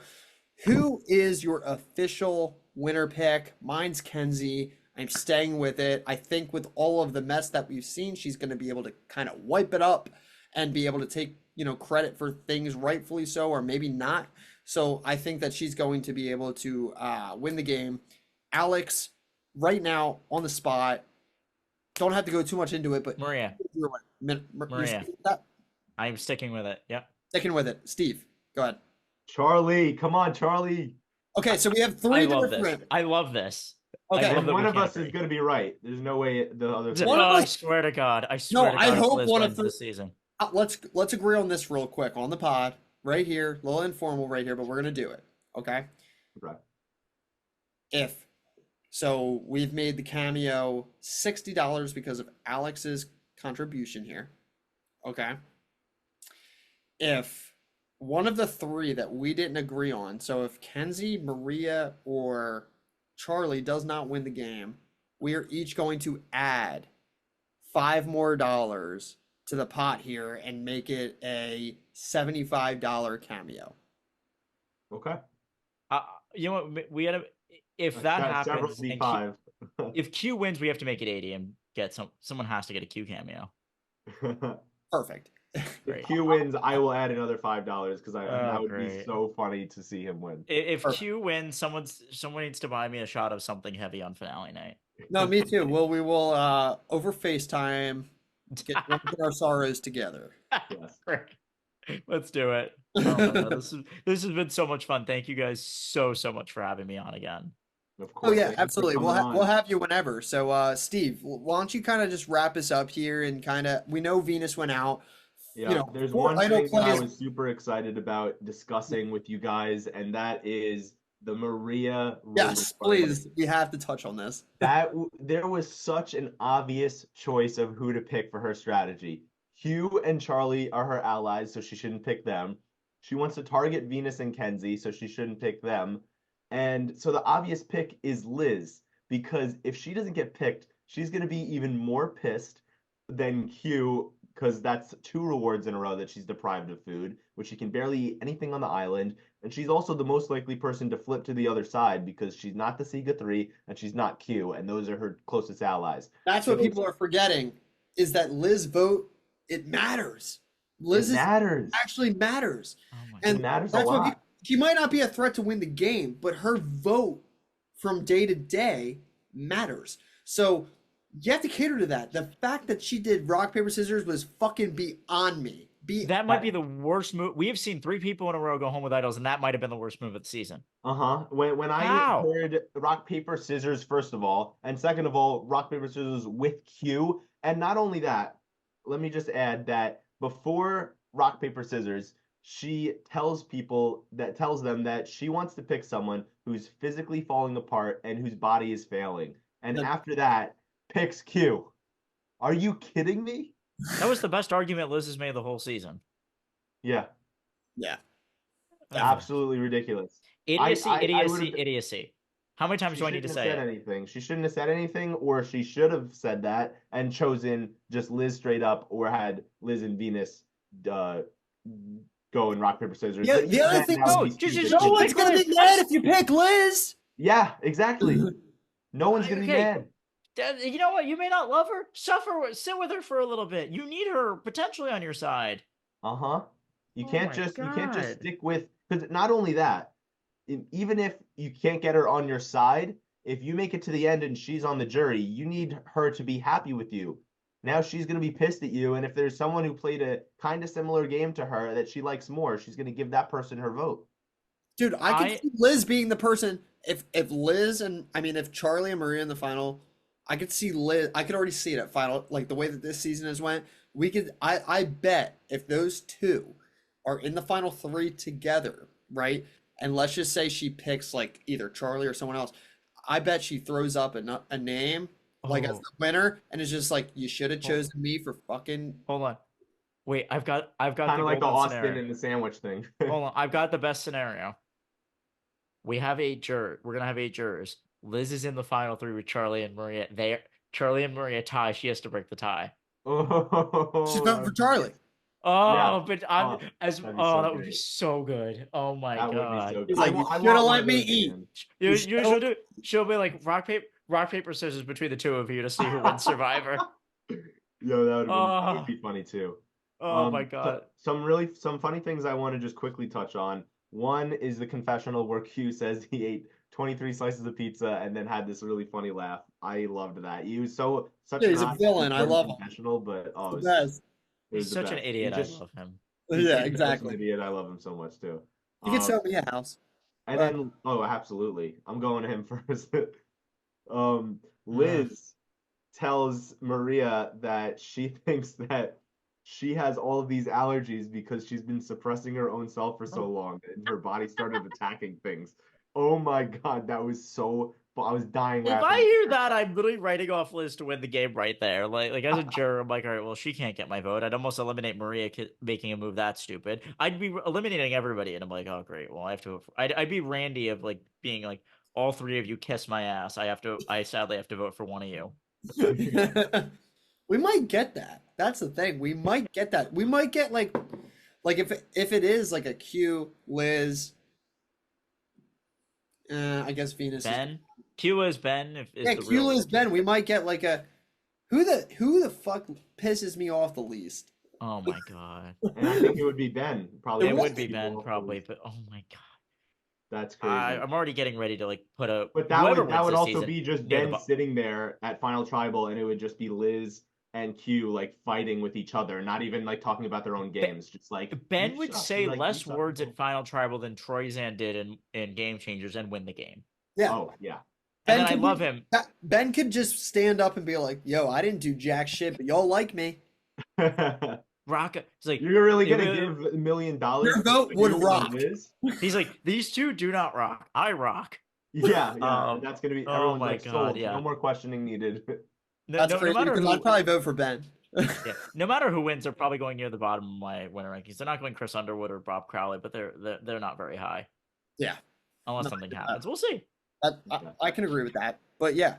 Who is your official winner pick? Mine's Kenzie. I'm staying with it. I think with all of the mess that we've seen, she's going to be able to kind of wipe it up and be able to take, credit for things rightfully so, or maybe not. So I think that she's going to be able to win the game. Alex, right now on the spot, don't have to go too much into it, but Maria, you're Maria, sticking with that? I'm sticking with it. Yep. Sticking with it. Steve, go ahead. Charlie, come on, Charlie. Okay, so we have I three love this. different. I love this. I Okay, love And that we one of can't us is agree. going to be right. There's no way the other three one are. of Oh, I us. swear to God. I No, swear to I God, if hope Liz one of wins three. this season. Let's agree on this real quick on the pod right here. A little informal right here, but we're gonna do it. Okay. Right. If so, we've made the cameo $60 because of Alex's contribution here. Okay. If one of the three that we didn't agree on, so if Kenzie, Maria, or Charlie does not win the game, we are each going to add five more dollars to the pot here and make it a $75 cameo. Okay. Uh, you know what? We gotta. If that happens, and Q, 75. if Q wins, we have to make it 80 and get someone has to get a Q cameo. Perfect. If Great. Q wins, I will add another $5 because Oh, that would be great. so funny to see him win. If Perfect. Q wins, someone needs to buy me a shot of something heavy on finale night. No, me too. Well, we will over FaceTime get drunk in our sorrows together. Yes. Great. Let's do it. Oh my God, this has been so much fun. Thank you guys so much for having me on again. Of Oh course. yeah, Thank you for absolutely. coming We'll on. have you whenever. So Steve, why don't you kind of just wrap us up here and kind of we know Venus went out. Yeah, there's Four one idol thing that I plays. was super excited about discussing with you guys, and that is the Maria rule Yes, requirement. please. We have to touch on this. There was such an obvious choice of who to pick for her strategy. Hugh and Charlie are her allies, so she shouldn't pick them. She wants to target Venus and Kenzie, so she shouldn't pick them. And so the obvious pick is Liz, because if she doesn't get picked, she's going to be even more pissed than Hugh, because that's two rewards in a row that she's deprived of food, which she can barely eat anything on the island. And she's also the most likely person to flip to the other side because she's not the Sega 3 and she's not Q, and those are her closest allies. That's what So people are forgetting is that Liz vote, it matters. it Liz's matters. actually matters. Oh my It And God. matters a that's what lot. she might not be a threat to win the game, but her vote from day to day matters. So you have to cater to that. The fact that she did rock, paper, scissors was fucking beyond me. That might be the worst move. We have seen 3 people in a row go home with idols, and that might have been the worst move of the season. Uh-huh. When I How? heard rock, paper, scissors, first of all, and second of all, rock, paper, scissors with Q. And not only that, let me just add that before rock, paper, scissors, she tells them that she wants to pick someone who's physically falling apart and whose body is failing. And The- after that, picks Q. Are you kidding me? That was the best argument Liz has made the whole season. Yeah, Yeah. absolutely ridiculous. Idiocy, I idiocy, would've- idiocy. How many times She do I need shouldn't to have say said it? anything. She shouldn't have said anything, or she should have said that and chosen just Liz straight up, or had Liz and Venus uh, go in rock, paper, scissors. Yeah, But the even other then, thing that is, would be No, just- stupid just no too. one's pick gonna Liz. be mad if you pick Liz. Yeah, exactly. No one's gonna be Okay. mad. You know what? You may not love her. Sit with her for a little bit. You need her potentially on your side. Uh-huh. Oh my You can't just God. stick with, because not only that, even if you can't get her on your side, if you make it to the end and she's on the jury, you need her to be happy with you. Now she's going to be pissed at you, and if there's someone who played a kind of similar game to her that she likes more, she's going to give that person her vote. Dude, I could see Liz being the person if Liz and I mean if Charlie and Maria in the final, I could see Liz. I could already see it at final, like the way that this season has went. We could. I bet if those two are in the final 3 together, right? And let's just say she picks like either Charlie or someone else. I bet she throws up a name like as Oh. the winner, and it's just like you should have Oh. chosen me for fucking. Hold on. Wait, I've got Kind the of like the golden Austin scenario. and the sandwich thing. Hold on, I've got the best scenario. We have 8 jurors. We're gonna have 8 jurors. Liz is in the final 3 with Charlie and Maria. Charlie and Maria tie. She has to break the tie. She's Oh, voting for Charlie. Oh, Yeah. but I'm Oh, as that'd be so that would be great. so good. Oh my That would be God. so He's good. like, I you want shoulda one let of me those eat. games. You should- she'll be like rock paper scissors between the two of you to see who wins Survivor. Yo, that Oh. would be funny too. Oh my So, God. some funny things I want to just quickly touch on. One is the confessional where Q says he ate 23 slices of pizza and then had this really funny laugh. I loved that. He was such Yeah, an he's a villain. I love him. confessional, but oh, The best. it was He's the such an best. idiot. He just, I love him. he's Yeah, such an exactly. idiot. I love him so much too. He could Um, sell me a house. and But- then, oh, absolutely. I'm going to him first. Mm. Liz tells Maria that she thinks that she has all of these allergies because she's been suppressing her own self for so long and her body started attacking things. Oh my God, that was so. I was dying If laughing. I hear that, I'm literally writing off Liz to win the game right there. Like as a juror, I'm like, all right, well, she can't get my vote. I'd almost eliminate Maria making a move that stupid. I'd be eliminating everybody, and I'm like, oh great, well, I have to. I'd be Randy of like being like, all 3 of you kiss my ass. I sadly have to vote for one of you. We might get that. That's the thing. We might get that. We might get like if it is like a Q, Liz, I guess Venus. Ben, Q is Ben. Yeah, Q, Liz, Ben. We might get like a who the fuck pisses me off the least. Oh my God. And I think it would be Ben. Probably. It would would be Ben probably, but oh my God. That's crazy. I'm already getting ready to like put a. But that whoever would wins this also season be just near the Ben sitting there at Final Tribal, and it would just be Liz and Q like fighting with each other, not even like talking about their own games, just like Ben "You would suck," say like, "You less suck." words at Final Tribal than Troyzan did in Game Changers and win the game. Yeah. Oh yeah. And then I could love be- him. Ben could just stand up and be like, "Yo, I didn't do jack shit, but y'all like me." Rock. It's like You're really Yeah, gonna but- give $1 million? Your vote to would you and rock. Liz? he's like these two do not rock. I rock. Yeah, Um, and that's gonna be oh everyone's my like God, sold. yeah. No more questioning needed. That's No crazy matter because who, I'd probably vote for Ben. yeah, no matter who wins, they're probably going near the bottom of my winner rankings. They're not going Chris Underwood or Bob Crowley, but they're not very high. Yeah. Unless No, something yeah. happens, we'll see. I can agree with that. But yeah,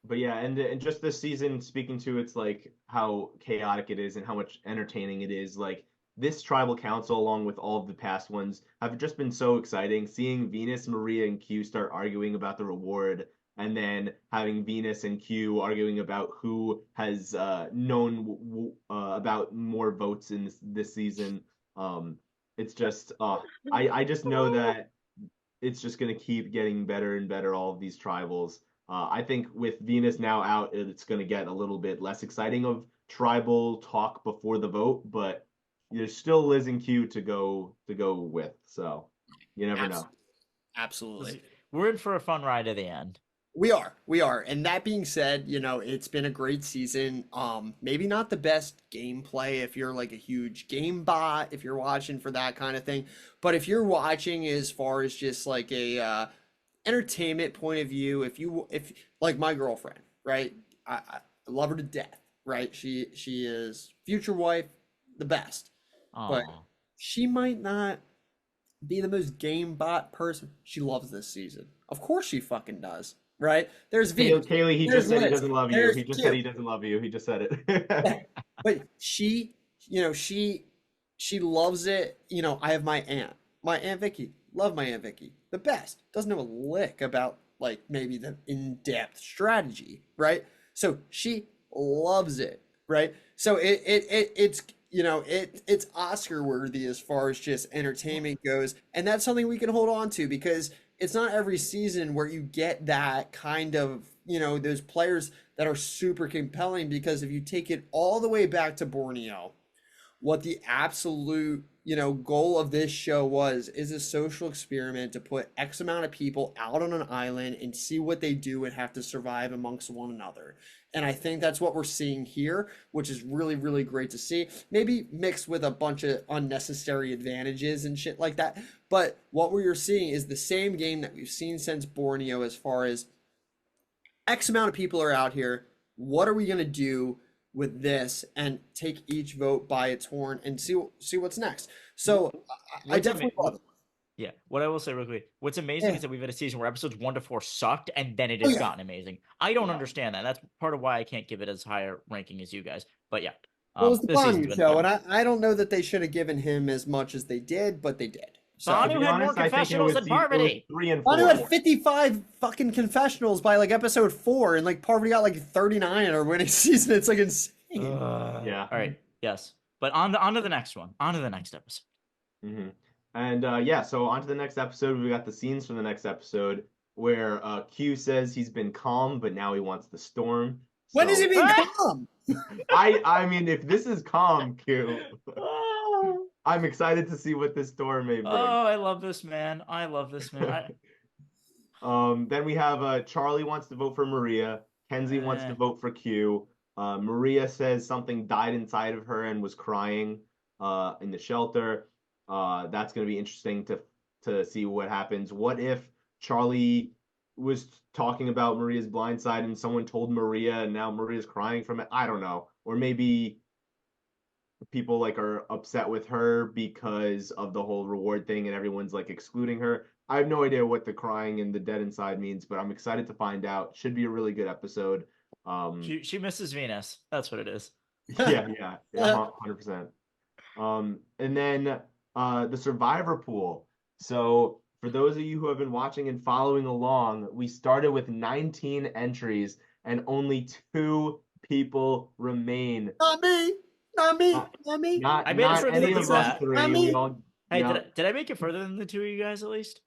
But yeah, and just this season, speaking to it's like how chaotic it is and how much entertaining it is. Like this tribal council, along with all of the past ones, have just been so exciting. Seeing Venus, Maria, and Q start arguing about the reward, and then having Venus and Q arguing about who has known about more votes in this season. It's just I just know that it's just going to keep getting better and better, all of these tribals. I think with Venus now out, it's going to get a little bit less exciting of tribal talk before the vote, but there's still Liz and Q to go with. So you never know. Absolutely. We're in for a fun ride at the end. We are. And that being said, it's been a great season. Maybe not the best gameplay if you're like a huge game bot, if you're watching for that kind of thing. But if you're watching as far as just like a entertainment point of view, if like my girlfriend, right? I love her to death, right? She is future wife, the best. But Oh, she might not be the most game bot person. She loves this season. Of course she fucking does. Right? There's Venus. Kaylee, he There's just said he Liz. doesn't love you. There's He just said Q. he doesn't love you. He just said Yeah. it. But she loves it. I have my Aunt Vicky. Love my Aunt Vicky. The best. Doesn't know a lick about like maybe the in-depth strategy, right? So she loves it, right? So it's Oscar worthy as far as just entertainment goes, and that's something we can hold on to because it's not every season where you get that kind of those players that are super compelling. Because if you take it all the way back to Borneo, what the absolute goal of this show is a social experiment to put X amount of people out on an island and see what they do and have to survive amongst one another. And I think that's what we're seeing here, which is really, really great to see. Maybe mixed with a bunch of unnecessary advantages and shit like that. But what we're seeing is the same game that we've seen since Borneo, as far as X amount of people are out here. What are we going to do with this, and take each vote by its horn and see what's next? So I definitely love it. Yeah, what I will say real quick, what's amazing Yeah. is that we've had a season where episodes 1 to 4 sucked, and then it Oh, has yeah. gotten amazing. I don't Yeah. understand that. That's part of why I can't give it as higher ranking as you guys. But yeah, Well, it was the this season's Bonu been show, fun. and I don't know that they should have given him as much as they did, but they did. So To Banu be had more honest, I think it confessionals was than it was Parvati. 3 and Bonu 4. had 55 fucking confessionals by like episode 4, and like Parvati got like 39 in our winning season. It's like insane. Yeah. All right. Yes. But on to the next one. On to the next episode. hmm And so on to the next episode. We got the scenes from the next episode where Q says he's been calm, but now he wants the storm. When does So he mean calm? I mean, if this is calm, Q, I'm excited to see what this storm may bring. Oh, I love this man. I love this man. Then we have Charlie wants to vote for Maria. Kenzie wants to vote for Q. Maria says something died inside of her and was crying in the shelter. That's going to be interesting to see what happens. What if Charlie was talking about Maria's blind side and someone told Maria and now Maria's crying from it? I don't know. Or maybe people like are upset with her because of the whole reward thing and everyone's like excluding her. I have no idea what the crying and the dead inside means, but I'm excited to find out. Should be a really good episode. She misses Venus. That's what it is. Yeah, 100%. And then the survivor pool. So for those of you who have been watching and following along, we started with 19 entries and only 2 people remain. Not me. Not me. Not me. Not I made it further any than of that. us 3. Not me. We all, Hey, yeah. did I make it further than the 2 of you guys at least?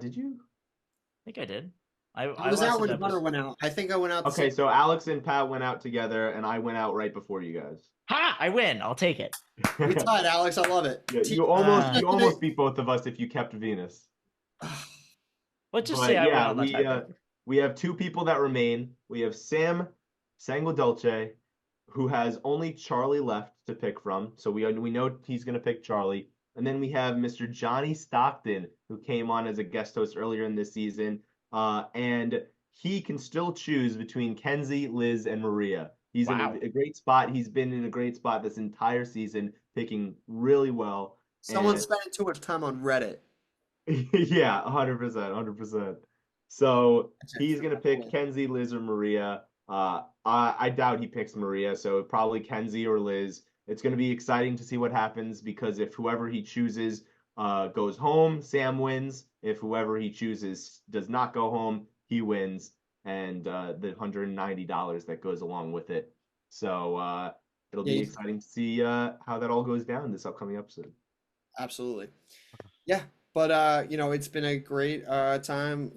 Did you? I think I did. I was out lasted when that Hunter episode. went out. I think I went out. Okay, so Alex and Pat went out together, and I went out right before you guys. Ha! I win. I'll take it. We tied, Alex. I love it. Yeah, you almost beat both of us if you kept Venus. Let's just But say I win yeah, on that tiebreaker. we have 2 people that remain. We have Sam Sanguadulce, who has only Charlie left to pick from. So we know he's going to pick Charlie. And then we have Mr. Johnny Stockton, who came on as a guest host earlier in this season. And he can still choose between Kenzie, Liz, and Maria. He's Wow. in a great spot. He's been in a great spot this entire season, picking really well. Someone's spending too much time on Reddit. Yeah, 100%, 100%. So he's gonna pick Kenzie, Liz, or Maria. I doubt he picks Maria, so probably Kenzie or Liz. It's gonna be exciting to see what happens because if whoever he chooses goes home, Sam wins. If whoever he chooses does not go home, he wins, and the $190 that goes along with it. So it'll be exciting to see how that all goes down this upcoming episode. Absolutely. Yeah. But it's been a great time,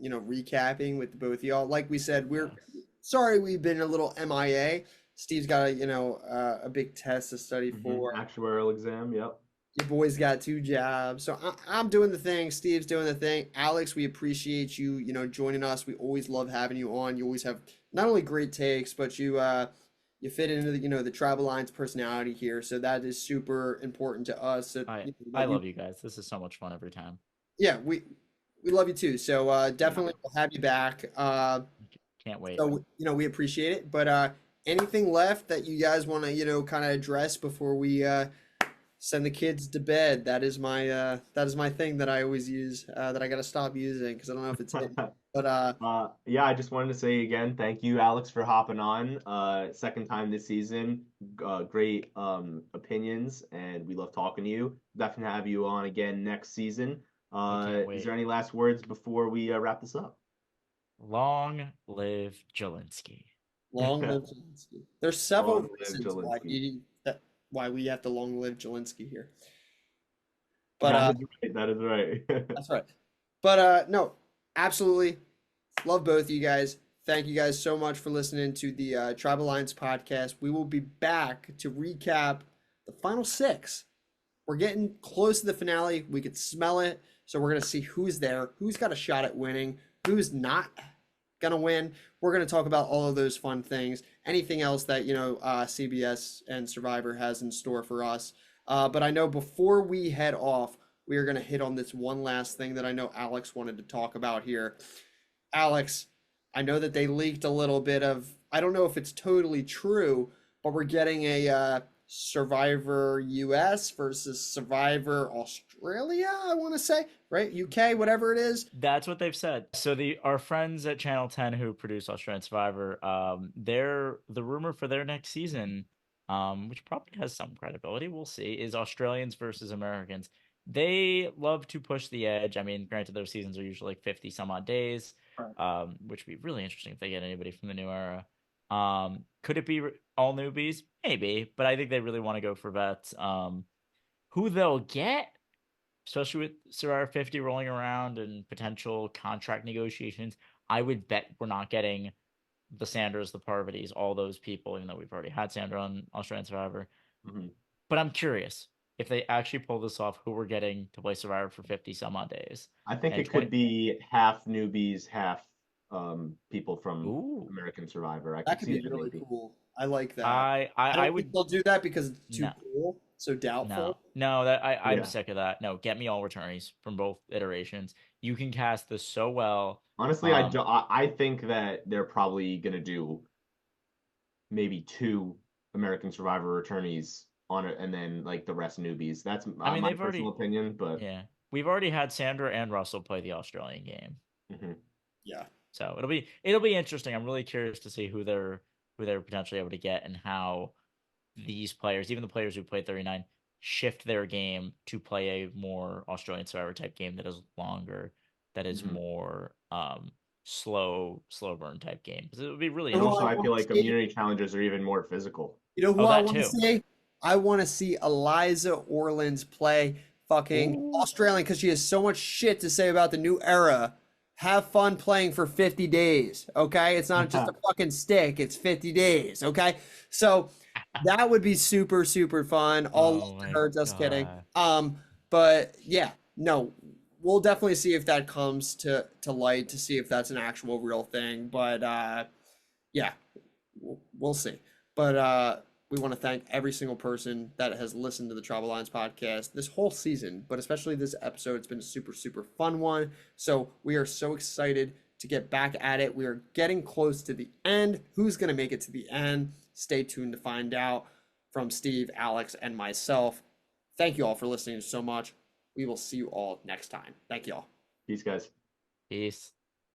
recapping with both of y'all. Like we said, we're sorry we've been a little MIA. Steve's got a big test to study for. Actuarial exam. Yep. Your boy's got two jobs. So I'm doing the thing. Steve's doing the thing. Alex, we appreciate you, joining us. We always love having you on. You always have not only great takes, but you fit into the Travel Lines personality here. So that is super important to us. So, I love you guys. This is so much fun every time. yeah, we love you too. So definitely we'll have you back. Can't wait. So we appreciate it. But anything left that you guys want to kind of address before we send the kids to bed? That is my thing that I always use that I got to stop using because I don't know if it's hitting. But Yeah, I just wanted to say again, thank you, Alex, for hopping on. Second time this season. Great opinions, and we love talking to you. Definitely have you on again next season. can't Is wait. there any last words before we wrap this up? Long live Jelinski. long live Jelinski. There's several Long live reasons Jelinski. why we have to long live Jelinski here. But That is right. That is right. that's right. But no, absolutely love both of you guys. Thank you guys so much for listening to the Tribe Alliance podcast. We will be back to recap the final six. We're getting close to the finale. We could smell it. So we're going to see who's there, who's got a shot at winning, who's not going to win. We're going to talk about all of those fun things. Anything else that, CBS and Survivor has in store for us. But I know before we head off, we are going to hit on this one last thing that I know Alex wanted to talk about here. Alex, I know that they leaked a little bit of, I don't know if it's totally true, but we're getting a Survivor US versus Survivor Australia, I want to say, right? UK, whatever it is. That's what they've said. So our friends at Channel 10 who produce Australian Survivor, the rumor for their next season, which probably has some credibility, we'll see, is Australians versus Americans. They love to push the edge. I mean, granted, their seasons are usually like 50 some odd days, which would be really interesting if they get anybody from the new era. Could it be all newbies? Maybe, but I think they really want to go for vets. Who they'll get, especially with Survivor 50 rolling around and potential contract negotiations, I would bet we're not getting the Sanders, the Parvati's, all those people, even though we've already had Sandra on Australian Survivor. But I'm curious if they actually pull this off, who we're getting to play Survivor for 50 some odd days. I think And it could be half newbies, half people from Ooh. American Survivor. I That could could see be that really maybe. cool. I like that. I don't would think they'll do that because it's too No. cool, so doubtful. No, that I'm Yeah. sick of that. No, get me all returnees from both iterations. You can cast this so well. Honestly, I think that they're probably gonna do maybe 2 American Survivor returnees on it, and then like the rest newbies. That's I mean, my they've already personal opinion, but yeah, we've already had Sandra and Russell play the Australian game, Yeah. so it'll be interesting. I'm really curious to see who they're potentially able to get and how these players, even the players who played 39, shift their game to play a more Australian Survivor type game that is longer, that is more slow burn type game. Because it would be really And also, interesting. I feel like community challenges are even more physical. You know who Oh, I that want to too. see? I want to see Eliza Orleans play fucking Ooh. Australian because she has so much shit to say about the new era. Have fun playing for 50 days, okay? It's not just a fucking stick, it's 50 days, okay? So that would be super, super fun. All love to my her, just kidding. God. But yeah, no, we'll definitely see if that comes to light to see if that's an actual real thing. But yeah, we'll see. But we want to thank every single person that has listened to the Travel Lines podcast this whole season, but especially this episode. It's been a super, super fun one. So we are so excited to get back at it. We are getting close to the end. Who's going to make it to the end? Stay tuned to find out from Steve, Alex, and myself. Thank you all for listening so much. We will see you all next time. Thank you all. Peace, guys. Peace.